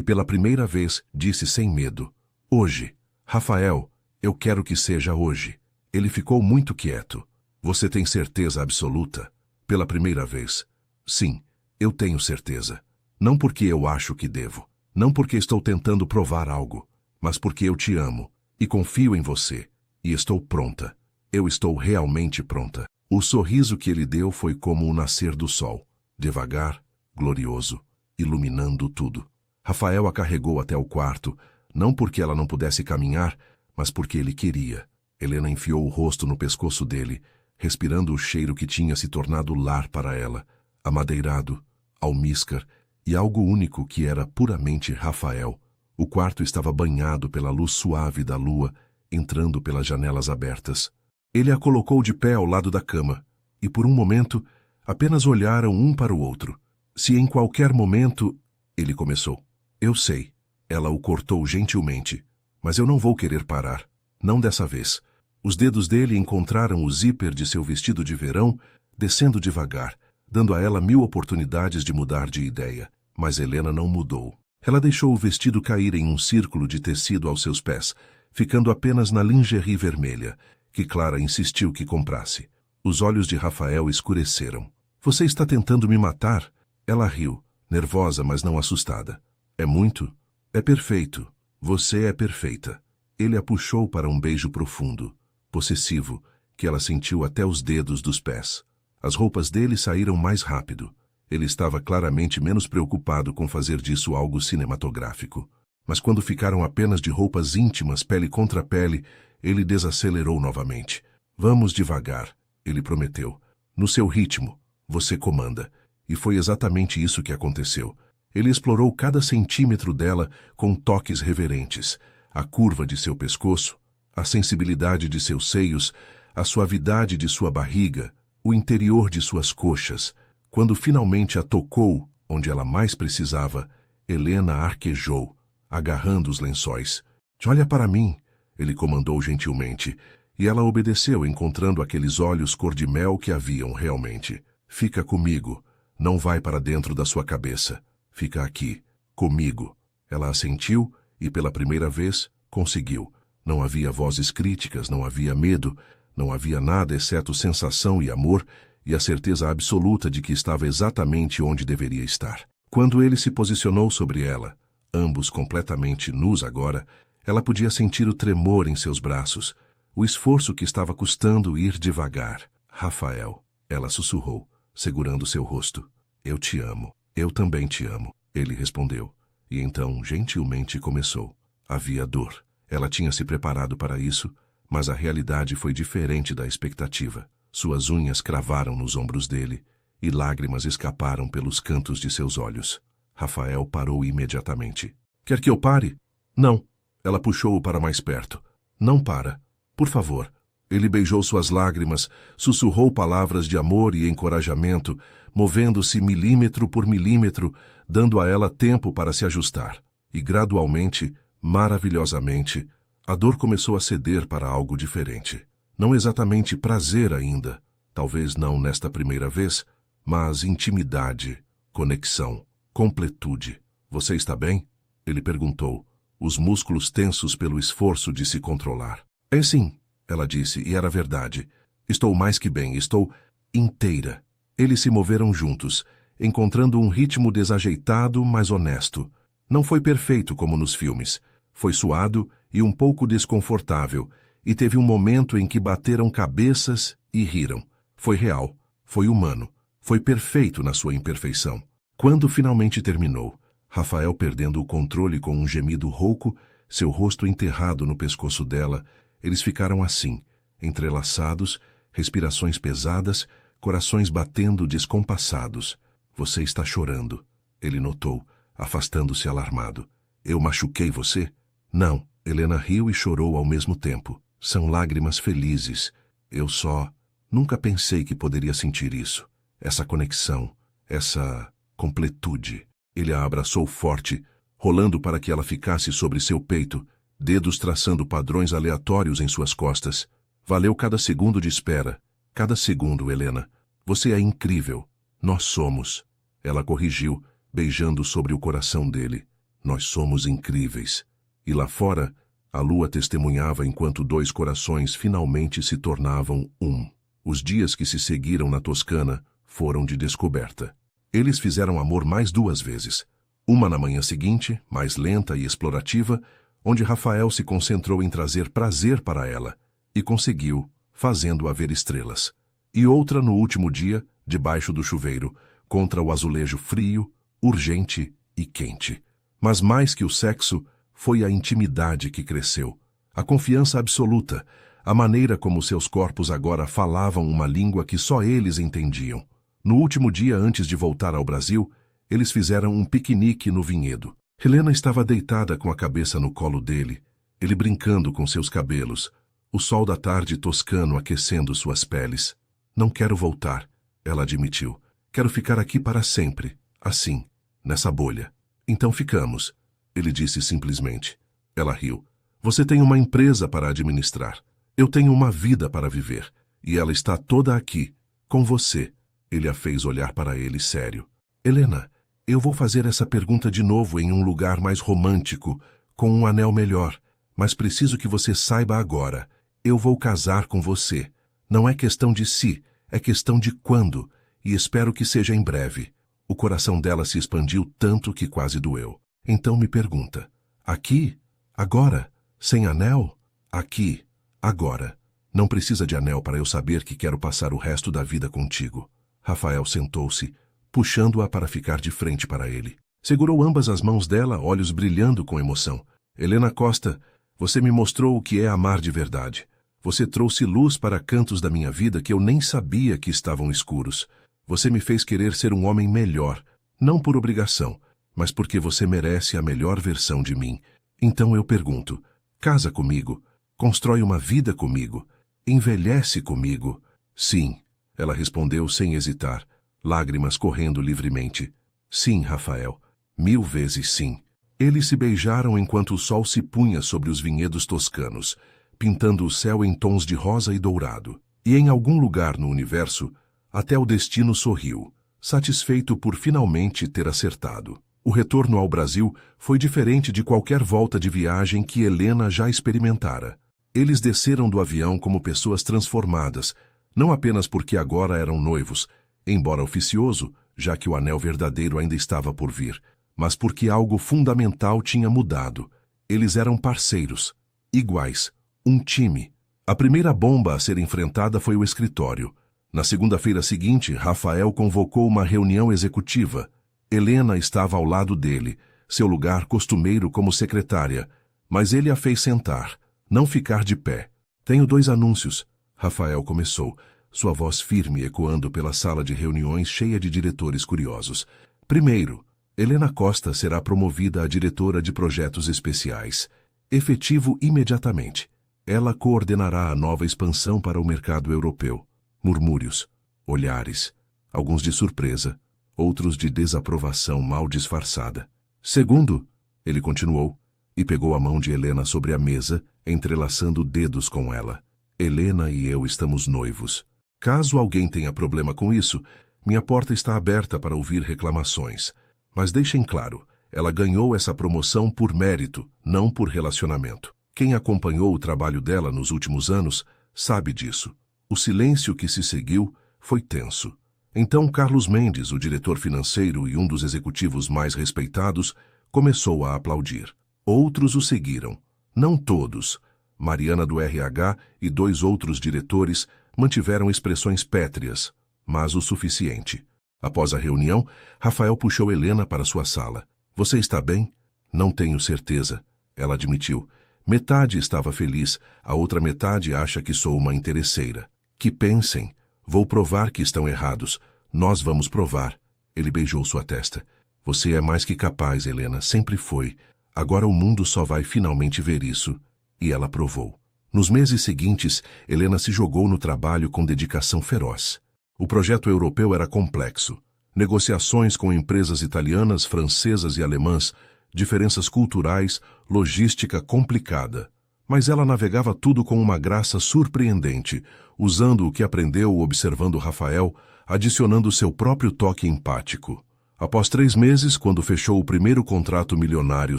pela primeira vez disse sem medo, hoje, Rafael, eu quero que seja hoje. Ele ficou muito quieto. Você tem certeza absoluta? Pela primeira vez. Sim, eu tenho certeza. Não porque eu acho que devo, não porque estou tentando provar algo, mas porque eu te amo e confio em você e estou pronta. Eu estou realmente pronta. O sorriso que ele deu foi como o nascer do sol, devagar, glorioso, iluminando tudo. Rafael a carregou até o quarto, não porque ela não pudesse caminhar, mas porque ele queria. Helena enfiou o rosto no pescoço dele, respirando o cheiro que tinha se tornado lar para ela, amadeirado, almíscar e algo único que era puramente Rafael. O quarto estava banhado pela luz suave da lua, entrando pelas janelas abertas. Ele a colocou de pé ao lado da cama, e por um momento apenas olharam um para o outro. Se em qualquer momento... Ele começou. Eu sei. Ela o cortou gentilmente. Mas eu não vou querer parar. Não dessa vez. Os dedos dele encontraram o zíper de seu vestido de verão, descendo devagar, dando a ela 1000 oportunidades de mudar de ideia. Mas Helena não mudou. Ela deixou o vestido cair em um círculo de tecido aos seus pés, ficando apenas na lingerie vermelha, que Clara insistiu que comprasse. Os olhos de Rafael escureceram. Você está tentando me matar? Ela riu, nervosa, mas não assustada. É muito? É perfeito. Você é perfeita. Ele a puxou para um beijo profundo, possessivo, que ela sentiu até os dedos dos pés. As roupas dele saíram mais rápido. Ele estava claramente menos preocupado com fazer disso algo cinematográfico. Mas quando ficaram apenas de roupas íntimas, pele contra pele, ele desacelerou novamente. Vamos devagar, ele prometeu. No seu ritmo, você comanda. E foi exatamente isso que aconteceu. Ele explorou cada centímetro dela com toques reverentes. A curva de seu pescoço, a sensibilidade de seus seios, a suavidade de sua barriga, o interior de suas coxas. Quando finalmente a tocou, onde ela mais precisava, Helena arquejou, agarrando os lençóis. Olha para mim, ele comandou gentilmente, e ela obedeceu, encontrando aqueles olhos cor-de-mel que haviam realmente. Fica comigo, não vai para dentro da sua cabeça. Fica aqui, comigo. Ela assentiu e, pela primeira vez, conseguiu. Não havia vozes críticas, não havia medo, não havia nada exceto sensação e amor e a certeza absoluta de que estava exatamente onde deveria estar. Quando ele se posicionou sobre ela, ambos completamente nus agora, ela podia sentir o tremor em seus braços, o esforço que estava custando ir devagar. Rafael, ela sussurrou, segurando seu rosto. Eu te amo. Eu também te amo, ele respondeu. E então, gentilmente, começou. Havia dor. Ela tinha se preparado para isso, mas a realidade foi diferente da expectativa. Suas unhas cravaram nos ombros dele, e lágrimas escaparam pelos cantos de seus olhos. Rafael parou imediatamente. Quer que eu pare? Não. Ela puxou-o para mais perto. Não para. Por favor. Ele beijou suas lágrimas, sussurrou palavras de amor e encorajamento, movendo-se milímetro por milímetro, dando a ela tempo para se ajustar. E gradualmente, maravilhosamente, a dor começou a ceder para algo diferente. Não exatamente prazer ainda, talvez não nesta primeira vez, mas intimidade, conexão, completude. Você está bem? Ele perguntou, os músculos tensos pelo esforço de se controlar. É sim, ela disse, e era verdade. Estou mais que bem, estou inteira. Eles se moveram juntos, encontrando um ritmo desajeitado, mas honesto. Não foi perfeito como nos filmes. Foi suado e um pouco desconfortável, e teve um momento em que bateram cabeças e riram. Foi real, foi humano, foi perfeito na sua imperfeição. Quando finalmente terminou, Rafael perdendo o controle com um gemido rouco, seu rosto enterrado no pescoço dela, eles ficaram assim, entrelaçados, respirações pesadas, corações batendo descompassados. Você está chorando, ele notou, afastando-se alarmado. Eu machuquei você? Não, Helena riu e chorou ao mesmo tempo. São lágrimas felizes. Eu só... Nunca pensei que poderia sentir isso. Essa conexão, essa completude. Ele a abraçou forte, rolando para que ela ficasse sobre seu peito, dedos traçando padrões aleatórios em suas costas. Valeu cada segundo de espera. Cada segundo, Helena. Você é incrível. Nós somos. Ela corrigiu, beijando sobre o coração dele. Nós somos incríveis. E lá fora, a lua testemunhava enquanto dois corações finalmente se tornavam um. Os dias que se seguiram na Toscana foram de descoberta. Eles fizeram amor mais 2 vezes. Uma na manhã seguinte, mais lenta e explorativa, onde Rafael se concentrou em trazer prazer para ela, e conseguiu, fazendo-a ver estrelas. E outra no último dia, debaixo do chuveiro, contra o azulejo frio, urgente e quente. Mas mais que o sexo, foi a intimidade que cresceu. A confiança absoluta, a maneira como seus corpos agora falavam uma língua que só eles entendiam. No último dia antes de voltar ao Brasil, eles fizeram um piquenique no vinhedo. Helena estava deitada com a cabeça no colo dele, ele brincando com seus cabelos, o sol da tarde toscano aquecendo suas peles. Não quero voltar, ela admitiu. Quero ficar aqui para sempre, assim, nessa bolha. Então ficamos, ele disse simplesmente. Ela riu. Você tem uma empresa para administrar. Eu tenho uma vida para viver, e ela está toda aqui, com você. Ele a fez olhar para ele sério. Helena, eu vou fazer essa pergunta de novo em um lugar mais romântico, com um anel melhor, mas preciso que você saiba agora. Eu vou casar com você. Não é questão de se, é questão de quando, e espero que seja em breve. O coração dela se expandiu tanto que quase doeu. Então me pergunta, aqui? Agora? Sem anel? Aqui. Agora. Não precisa de anel para eu saber que quero passar o resto da vida contigo. Rafael sentou-se, puxando-a para ficar de frente para ele. Segurou ambas as mãos dela, olhos brilhando com emoção. Helena Costa, você me mostrou o que é amar de verdade. Você trouxe luz para cantos da minha vida que eu nem sabia que estavam escuros. Você me fez querer ser um homem melhor, não por obrigação, mas porque você merece a melhor versão de mim. Então eu pergunto, casa comigo, constrói uma vida comigo, envelhece comigo. Sim, ela respondeu sem hesitar, lágrimas correndo livremente. Sim, Rafael, 1000 vezes sim. Eles se beijaram enquanto o sol se punha sobre os vinhedos toscanos, pintando o céu em tons de rosa e dourado. E em algum lugar no universo, até o destino sorriu, satisfeito por finalmente ter acertado. O retorno ao Brasil foi diferente de qualquer volta de viagem que Helena já experimentara. Eles desceram do avião como pessoas transformadas, não apenas porque agora eram noivos, embora oficioso, já que o anel verdadeiro ainda estava por vir, mas porque algo fundamental tinha mudado. Eles eram parceiros, iguais, um time. A primeira bomba a ser enfrentada foi o escritório. Na segunda-feira seguinte, Rafael convocou uma reunião executiva. Helena estava ao lado dele, seu lugar costumeiro como secretária, mas ele a fez sentar, não ficar de pé. Tenho 2 anúncios, Rafael começou, sua voz firme ecoando pela sala de reuniões cheia de diretores curiosos. Primeiro, Helena Costa será promovida a diretora de projetos especiais. Efetivo imediatamente. Ela coordenará a nova expansão para o mercado europeu. Murmúrios, olhares, alguns de surpresa, outros de desaprovação mal disfarçada. Segundo, ele continuou, e pegou a mão de Helena sobre a mesa, entrelaçando dedos com ela. Helena e eu estamos noivos. Caso alguém tenha problema com isso, minha porta está aberta para ouvir reclamações. Mas deixem claro, ela ganhou essa promoção por mérito, não por relacionamento. Quem acompanhou o trabalho dela nos últimos anos sabe disso. O silêncio que se seguiu foi tenso. Então Carlos Mendes, o diretor financeiro e um dos executivos mais respeitados, começou a aplaudir. Outros o seguiram. Não todos. Mariana do RH e 2 outros diretores mantiveram expressões pétreas, mas o suficiente. Após a reunião, Rafael puxou Helena para sua sala. Você está bem? Não tenho certeza, ela admitiu. Metade estava feliz, a outra metade acha que sou uma interesseira. Que pensem. Vou provar que estão errados. Nós vamos provar. Ele beijou sua testa. Você é mais que capaz, Helena, sempre foi. Agora o mundo só vai finalmente ver isso. E ela provou. Nos meses seguintes, Helena se jogou no trabalho com dedicação feroz. O projeto europeu era complexo. Negociações com empresas italianas, francesas e alemãs, diferenças culturais, logística complicada. Mas ela navegava tudo com uma graça surpreendente, usando o que aprendeu observando Rafael, adicionando seu próprio toque empático. Após 3 meses, quando fechou o primeiro contrato milionário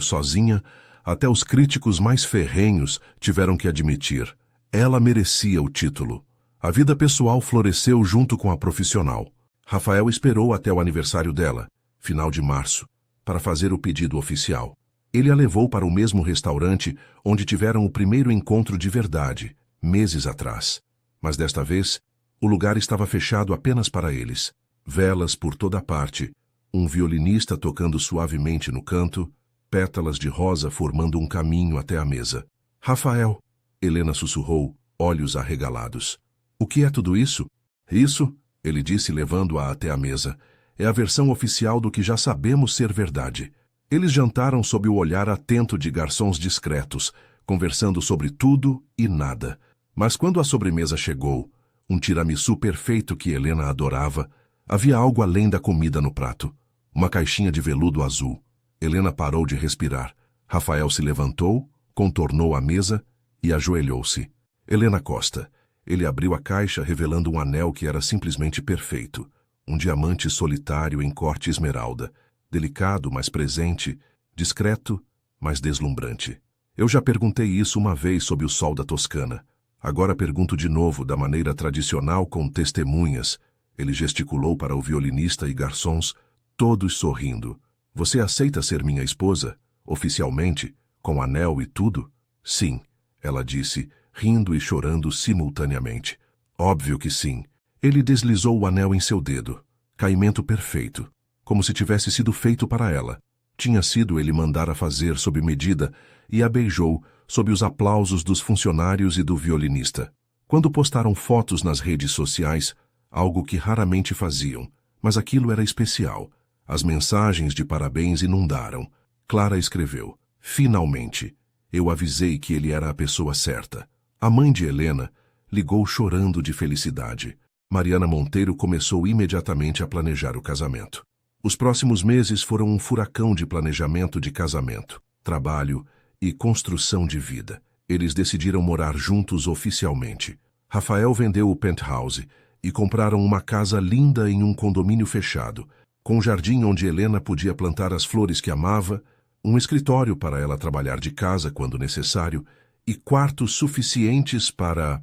sozinha, até os críticos mais ferrenhos tiveram que admitir, ela merecia o título. A vida pessoal floresceu junto com a profissional. Rafael esperou até o aniversário dela, final de março, para fazer o pedido oficial. Ele a levou para o mesmo restaurante onde tiveram o primeiro encontro de verdade, meses atrás. Mas desta vez, o lugar estava fechado apenas para eles. Velas por toda parte, um violinista tocando suavemente no canto, pétalas de rosa formando um caminho até a mesa. Rafael, Helena sussurrou, olhos arregalados. O que é tudo isso? Isso, ele disse levando-a até a mesa, é a versão oficial do que já sabemos ser verdade. Eles jantaram sob o olhar atento de garçons discretos, conversando sobre tudo e nada. Mas quando a sobremesa chegou, um tiramisu perfeito que Helena adorava, havia algo além da comida no prato. Uma caixinha de veludo azul. Helena parou de respirar. Rafael se levantou, contornou a mesa e ajoelhou-se. Helena Costa. Ele abriu a caixa revelando um anel que era simplesmente perfeito. Um diamante solitário em corte esmeralda. Delicado, mas presente. Discreto, mas deslumbrante. Eu já perguntei isso uma vez sob o sol da Toscana. Agora pergunto de novo, da maneira tradicional, com testemunhas. Ele gesticulou para o violinista e garçons, todos sorrindo. Você aceita ser minha esposa? Oficialmente? Com anel e tudo? Sim, ela disse, rindo e chorando simultaneamente. Óbvio que sim. Ele deslizou o anel em seu dedo. Caimento perfeito. Como se tivesse sido feito para ela. Tinha sido ele mandara fazer sob medida e a beijou sob os aplausos dos funcionários e do violinista. Quando postaram fotos nas redes sociais, algo que raramente faziam, mas aquilo era especial. As mensagens de parabéns inundaram. Clara escreveu, finalmente, eu avisei que ele era a pessoa certa. A mãe de Helena ligou chorando de felicidade. Mariana Monteiro começou imediatamente a planejar o casamento. Os próximos meses foram um furacão de planejamento de casamento, trabalho e construção de vida. Eles decidiram morar juntos oficialmente. Rafael vendeu o penthouse e compraram uma casa linda em um condomínio fechado. com um jardim onde Helena podia plantar as flores que amava, um escritório para ela trabalhar de casa quando necessário e quartos suficientes para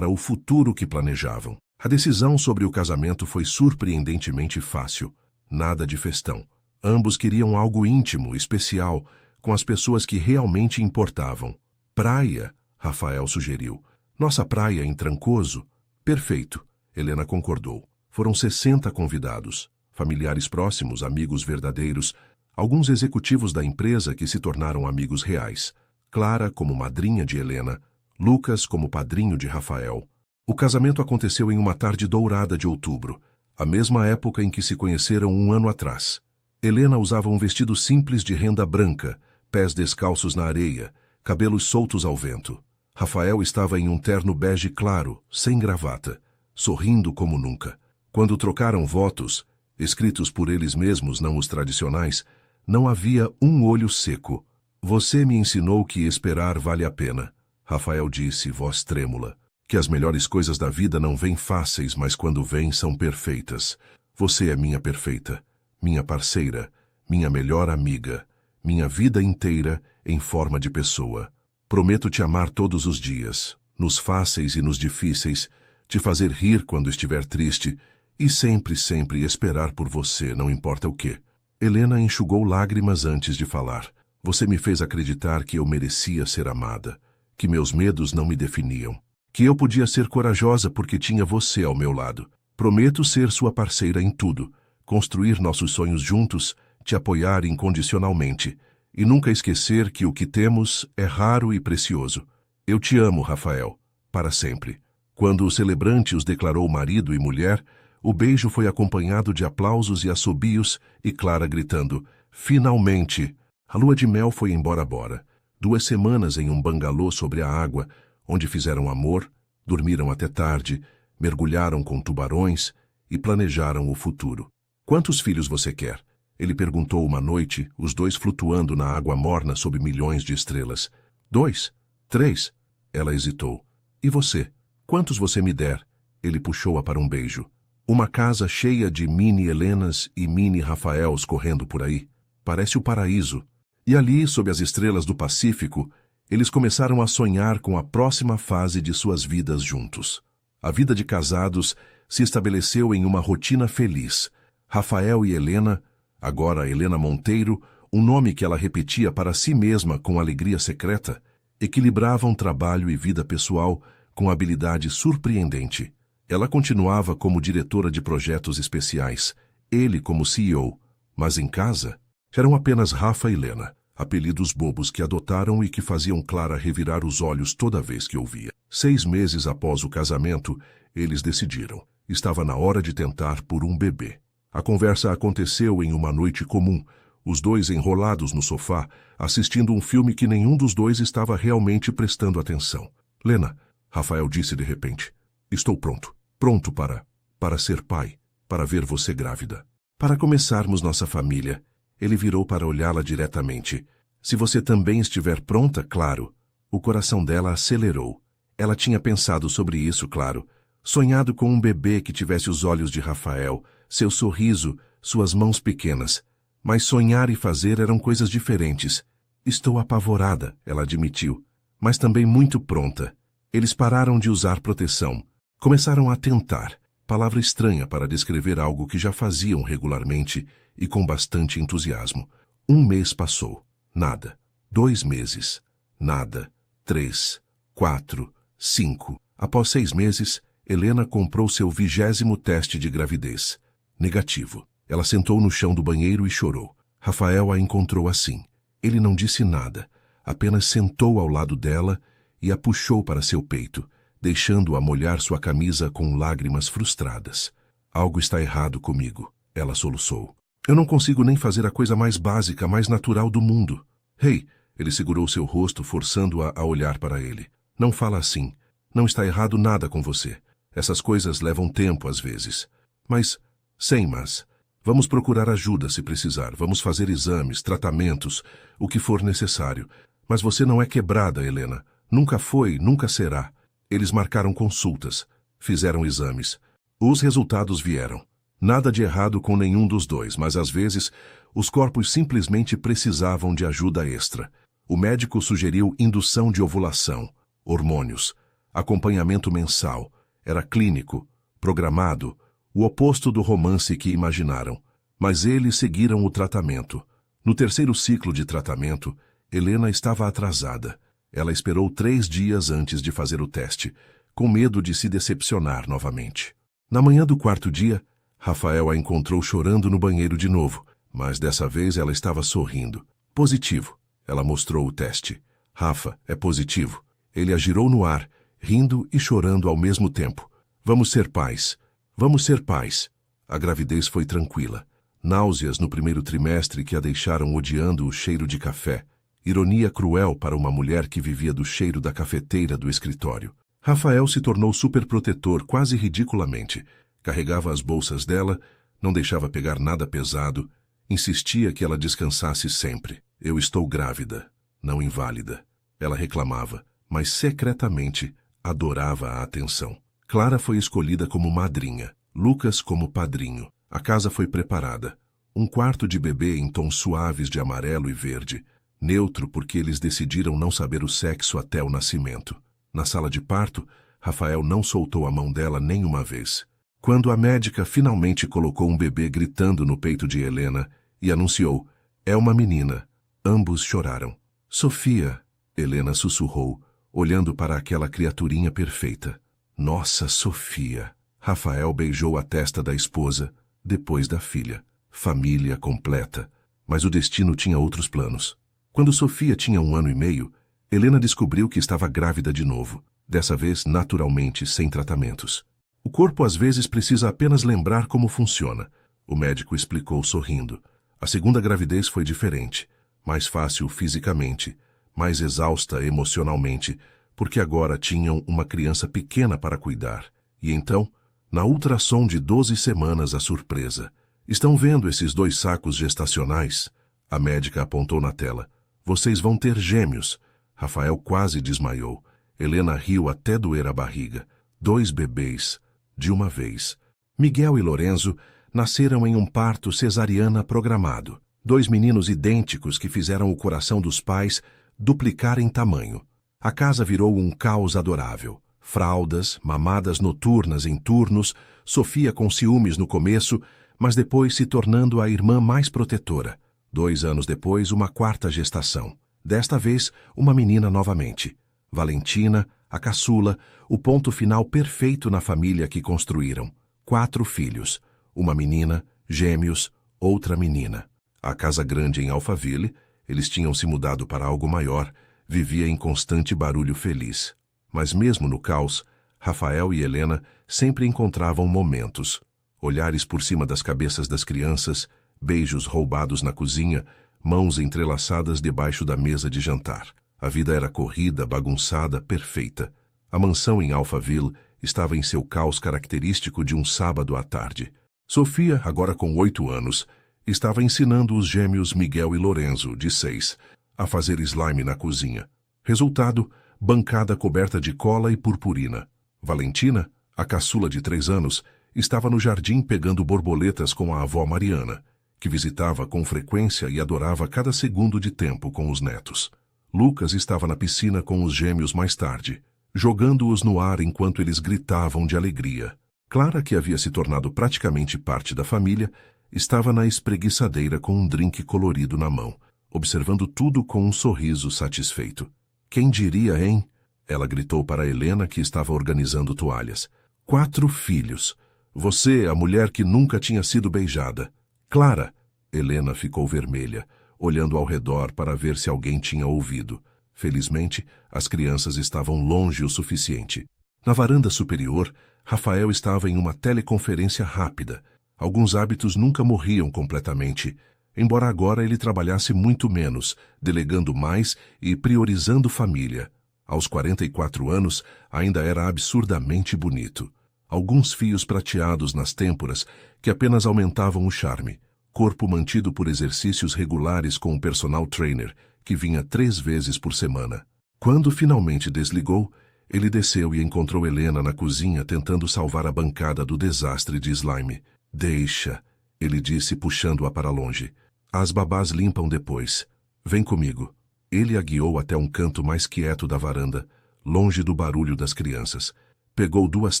o futuro que planejavam. A decisão sobre o casamento foi surpreendentemente fácil. Nada de festão. Ambos queriam algo íntimo, especial, com as pessoas que realmente importavam. Praia, Rafael sugeriu. Nossa praia em Trancoso? Perfeito, Helena concordou. Foram 60 convidados, familiares próximos, amigos verdadeiros, alguns executivos da empresa que se tornaram amigos reais. Clara como madrinha de Helena, Lucas como padrinho de Rafael. O casamento aconteceu em uma tarde dourada de outubro, a mesma época em que se conheceram um ano atrás. Helena usava um vestido simples de renda branca, pés descalços na areia, cabelos soltos ao vento. Rafael estava em um terno bege claro, sem gravata, sorrindo como nunca. Quando trocaram votos, escritos por eles mesmos, não os tradicionais, não havia um olho seco. Você me ensinou que esperar vale a pena, Rafael disse, voz trêmula. Que as melhores coisas da vida não vêm fáceis, mas quando vêm são perfeitas. Você é minha perfeita, minha parceira, minha melhor amiga, minha vida inteira em forma de pessoa. Prometo te amar todos os dias, nos fáceis e nos difíceis, te fazer rir quando estiver triste e sempre, sempre esperar por você, não importa o quê. Helena enxugou lágrimas antes de falar. Você me fez acreditar que eu merecia ser amada, que meus medos não me definiam, que eu podia ser corajosa porque tinha você ao meu lado. Prometo ser sua parceira em tudo, construir nossos sonhos juntos, te apoiar incondicionalmente e nunca esquecer que o que temos é raro e precioso. Eu te amo, Rafael, para sempre. Quando o celebrante os declarou marido e mulher, o beijo foi acompanhado de aplausos e assobios e Clara gritando, finalmente! A lua de mel foi embora. 2 semanas em um bangalô sobre a água, onde fizeram amor, dormiram até tarde, mergulharam com tubarões e planejaram o futuro. Quantos filhos você quer? Ele perguntou uma noite, os dois flutuando na água morna sob milhões de estrelas. 2, 3, ela hesitou. E você? Quantos você me der? Ele puxou-a para um beijo. Uma casa cheia de mini Helenas e mini Rafaels correndo por aí. Parece o paraíso. E ali, sob as estrelas do Pacífico, eles começaram a sonhar com a próxima fase de suas vidas juntos. A vida de casados se estabeleceu em uma rotina feliz. Rafael e Helena, agora Helena Monteiro, um nome que ela repetia para si mesma com alegria secreta, equilibravam trabalho e vida pessoal com habilidade surpreendente. Ela continuava como diretora de projetos especiais, ele como CEO, mas em casa eram apenas Rafa e Helena, apelidos bobos que adotaram e que faziam Clara revirar os olhos toda vez que ouvia. 6 meses após o casamento, eles decidiram. Estava na hora de tentar por um bebê. A conversa aconteceu em uma noite comum, os dois enrolados no sofá, assistindo um filme que nenhum dos dois estava realmente prestando atenção. Lena, Rafael disse de repente, estou pronto. Pronto para ser pai, para ver você grávida. Para começarmos nossa família. Ele virou para olhá-la diretamente. Se você também estiver pronta, claro. O coração dela acelerou. Ela tinha pensado sobre isso, claro. Sonhado com um bebê que tivesse os olhos de Rafael, seu sorriso, suas mãos pequenas. Mas sonhar e fazer eram coisas diferentes. Estou apavorada, ela admitiu, mas também muito pronta. Eles pararam de usar proteção. Começaram a tentar, palavra estranha para descrever algo que já faziam regularmente e com bastante entusiasmo. 1 mês passou. Nada. 2 meses. Nada. 3, 4, 5. Após 6 meses, Helena comprou seu 20º teste de gravidez. Negativo. Ela sentou no chão do banheiro e chorou. Rafael a encontrou assim. Ele não disse nada, apenas sentou ao lado dela e a puxou para seu peito, deixando-a molhar sua camisa com lágrimas frustradas. Algo está errado comigo, ela soluçou. Eu não consigo nem fazer a coisa mais básica, mais natural do mundo. Hey, ele segurou seu rosto, forçando-a a olhar para ele. Não fala assim. Não está errado nada com você. Essas coisas levam tempo às vezes. Mas, sem mas. Vamos procurar ajuda se precisar. Vamos fazer exames, tratamentos, o que for necessário. Mas você não é quebrada, Helena. Nunca foi, nunca será. Eles marcaram consultas, fizeram exames. Os resultados vieram. Nada de errado com nenhum dos dois, mas às vezes os corpos simplesmente precisavam de ajuda extra. O médico sugeriu indução de ovulação, hormônios, acompanhamento mensal. Era clínico, programado, o oposto do romance que imaginaram. Mas eles seguiram o tratamento. No terceiro ciclo de tratamento, Helena estava atrasada. Ela esperou 3 dias antes de fazer o teste, com medo de se decepcionar novamente. Na manhã do 4º dia, Rafael a encontrou chorando no banheiro de novo, mas dessa vez ela estava sorrindo. Positivo. Ela mostrou o teste. Rafa, é positivo. Ele a girou no ar, rindo e chorando ao mesmo tempo. Vamos ser pais. Vamos ser pais. A gravidez foi tranquila. Náuseas no primeiro trimestre que a deixaram odiando o cheiro de café. Ironia cruel para uma mulher que vivia do cheiro da cafeteira do escritório. Rafael se tornou superprotetor quase ridiculamente. Carregava as bolsas dela, não deixava pegar nada pesado, insistia que ela descansasse sempre. Eu estou grávida, não inválida. Ela reclamava, mas secretamente adorava a atenção. Clara foi escolhida como madrinha, Lucas como padrinho. A casa foi preparada. Um quarto de bebê em tons suaves de amarelo e verde, neutro porque eles decidiram não saber o sexo até o nascimento. Na sala de parto, Rafael não soltou a mão dela nem uma vez. Quando a médica finalmente colocou um bebê gritando no peito de Helena e anunciou, é uma menina, ambos choraram. Sofia, Helena sussurrou, olhando para aquela criaturinha perfeita. Nossa, Sofia. Rafael beijou a testa da esposa, depois da filha. Família completa. Mas o destino tinha outros planos. Quando Sofia tinha 1 ano e meio, Helena descobriu que estava grávida de novo, dessa vez naturalmente, sem tratamentos. O corpo às vezes precisa apenas lembrar como funciona, o médico explicou sorrindo. A segunda gravidez foi diferente, mais fácil fisicamente, mais exausta emocionalmente, porque agora tinham uma criança pequena para cuidar. E então, na ultrassom de 12 semanas, a surpresa. Estão vendo esses 2 sacos gestacionais? A médica apontou na tela. Vocês vão ter gêmeos. Rafael quase desmaiou. Helena riu até doer a barriga. 2 bebês, de uma vez. Miguel e Lorenzo nasceram em um parto cesariana programado. 2 meninos idênticos que fizeram o coração dos pais duplicar em tamanho. A casa virou um caos adorável. Fraldas, mamadas noturnas em turnos, Sofia com ciúmes no começo, mas depois se tornando a irmã mais protetora. 2 anos depois, uma 4ª gestação. Desta vez, uma menina novamente. Valentina, a caçula, o ponto final perfeito na família que construíram. 4 filhos. Uma menina, gêmeos, outra menina. A casa grande em Alphaville, eles tinham se mudado para algo maior, vivia em constante barulho feliz. Mas mesmo no caos, Rafael e Helena sempre encontravam momentos. Olhares por cima das cabeças das crianças, beijos roubados na cozinha, mãos entrelaçadas debaixo da mesa de jantar. A vida era corrida, bagunçada, perfeita. A mansão em Alphaville estava em seu caos característico de um sábado à tarde. Sofia, agora com 8 anos, estava ensinando os gêmeos Miguel e Lorenzo, de 6, a fazer slime na cozinha. Resultado, bancada coberta de cola e purpurina. Valentina, a caçula de 3 anos, estava no jardim pegando borboletas com a avó Mariana, que visitava com frequência e adorava cada segundo de tempo com os netos. Lucas estava na piscina com os gêmeos mais tarde, jogando-os no ar enquanto eles gritavam de alegria. Clara, que havia se tornado praticamente parte da família, estava na espreguiçadeira com um drink colorido na mão, observando tudo com um sorriso satisfeito. Quem diria, hein? Ela gritou para Helena, que estava organizando toalhas. 4 filhos. Você, a mulher que nunca tinha sido beijada. Clara! Helena ficou vermelha, olhando ao redor para ver se alguém tinha ouvido. Felizmente, as crianças estavam longe o suficiente. Na varanda superior, Rafael estava em uma teleconferência rápida. Alguns hábitos nunca morriam completamente, embora agora ele trabalhasse muito menos, delegando mais e priorizando família. Aos 44 anos, ainda era absurdamente bonito. Alguns fios prateados nas têmporas que apenas aumentavam o charme. Corpo mantido por exercícios regulares com um personal trainer, que vinha 3 vezes por semana. Quando finalmente desligou, ele desceu e encontrou Helena na cozinha tentando salvar a bancada do desastre de slime. Deixa, ele disse puxando-a para longe. As babás limpam depois. Vem comigo. Ele a guiou até um canto mais quieto da varanda, longe do barulho das crianças. Pegou 2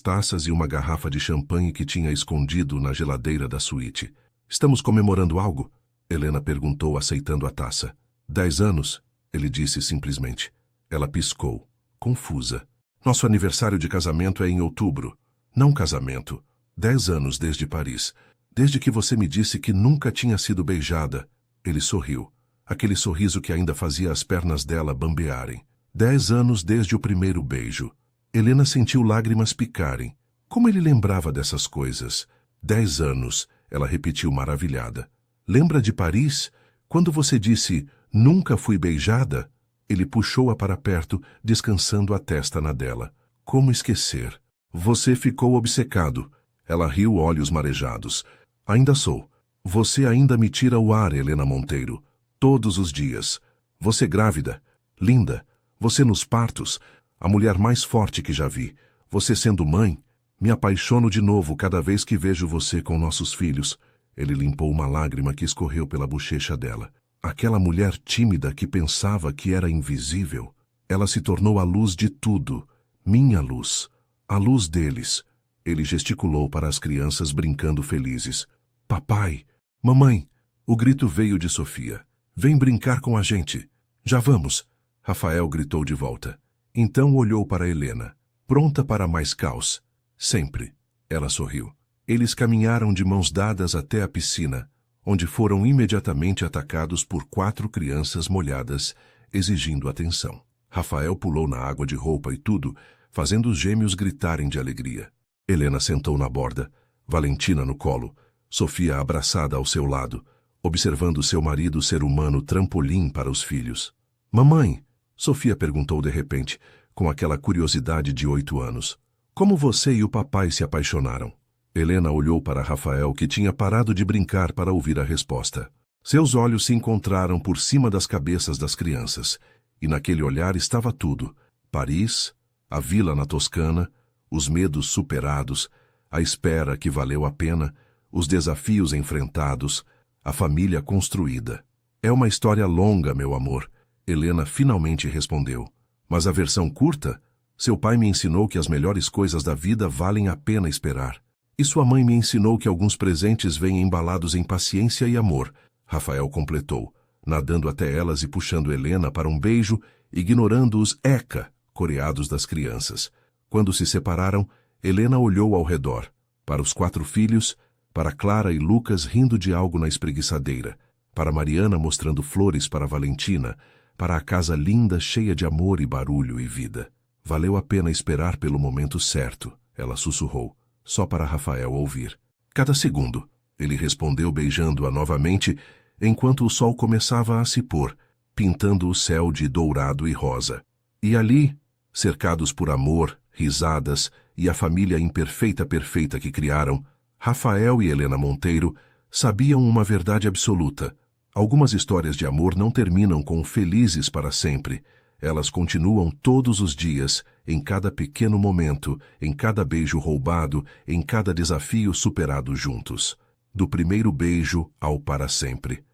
taças e uma garrafa de champanhe que tinha escondido na geladeira da suíte. Estamos comemorando algo? Helena perguntou, aceitando a taça. 10 anos, ele disse simplesmente. Ela piscou, confusa. Nosso aniversário de casamento é em outubro. Não casamento. 10 anos desde Paris. Desde que você me disse que nunca tinha sido beijada. Ele sorriu. Aquele sorriso que ainda fazia as pernas dela bambearem. 10 anos desde o primeiro beijo. Helena sentiu lágrimas picarem. Como ele lembrava dessas coisas? 10 anos, ela repetiu maravilhada. Lembra de Paris? Quando você disse, nunca fui beijada? Ele puxou-a para perto, descansando a testa na dela. Como esquecer? Você ficou obcecado. Ela riu, olhos marejados. Ainda sou. Você ainda me tira o ar, Helena Monteiro. Todos os dias. Você grávida. Linda. Você nos partos. A mulher mais forte que já vi. Você sendo mãe. Me apaixono de novo cada vez que vejo você com nossos filhos. Ele limpou uma lágrima que escorreu pela bochecha dela. Aquela mulher tímida que pensava que era invisível. Ela se tornou a luz de tudo. Minha luz. A luz deles. Ele gesticulou para as crianças brincando felizes. Papai! Mamãe! O grito veio de Sofia. Vem brincar com a gente. Já vamos! Rafael gritou de volta. Então olhou para Helena. Pronta para mais caos? Sempre. Ela sorriu. Eles caminharam de mãos dadas até a piscina, onde foram imediatamente atacados por 4 crianças molhadas, exigindo atenção. Rafael pulou na água de roupa e tudo, fazendo os gêmeos gritarem de alegria. Helena sentou na borda, Valentina no colo, Sofia abraçada ao seu lado, observando seu marido ser humano trampolim para os filhos. Mamãe, Sofia perguntou de repente, com aquela curiosidade de 8 anos. Como você e o papai se apaixonaram? Helena olhou para Rafael, que tinha parado de brincar para ouvir a resposta. Seus olhos se encontraram por cima das cabeças das crianças, e naquele olhar estava tudo. Paris, a vila na Toscana, os medos superados, a espera que valeu a pena, os desafios enfrentados, a família construída. É uma história longa, meu amor, Helena finalmente respondeu. Mas a versão curta? Seu pai me ensinou que as melhores coisas da vida valem a pena esperar. E sua mãe me ensinou que alguns presentes vêm embalados em paciência e amor, Rafael completou, nadando até elas e puxando Helena para um beijo, ignorando os "eca" coreados das crianças. Quando se separaram, Helena olhou ao redor, para os 4 filhos, para Clara e Lucas rindo de algo na espreguiçadeira, para Mariana mostrando flores para Valentina, para a casa linda cheia de amor e barulho e vida. Valeu a pena esperar pelo momento certo, ela sussurrou, só para Rafael ouvir. Cada segundo, ele respondeu beijando-a novamente, enquanto o sol começava a se pôr, pintando o céu de dourado e rosa. E ali, cercados por amor, risadas e a família perfeita que criaram, Rafael e Helena Monteiro sabiam uma verdade absoluta. Algumas histórias de amor não terminam com felizes para sempre. Elas continuam todos os dias, em cada pequeno momento, em cada beijo roubado, em cada desafio superado juntos. Do primeiro beijo ao para sempre.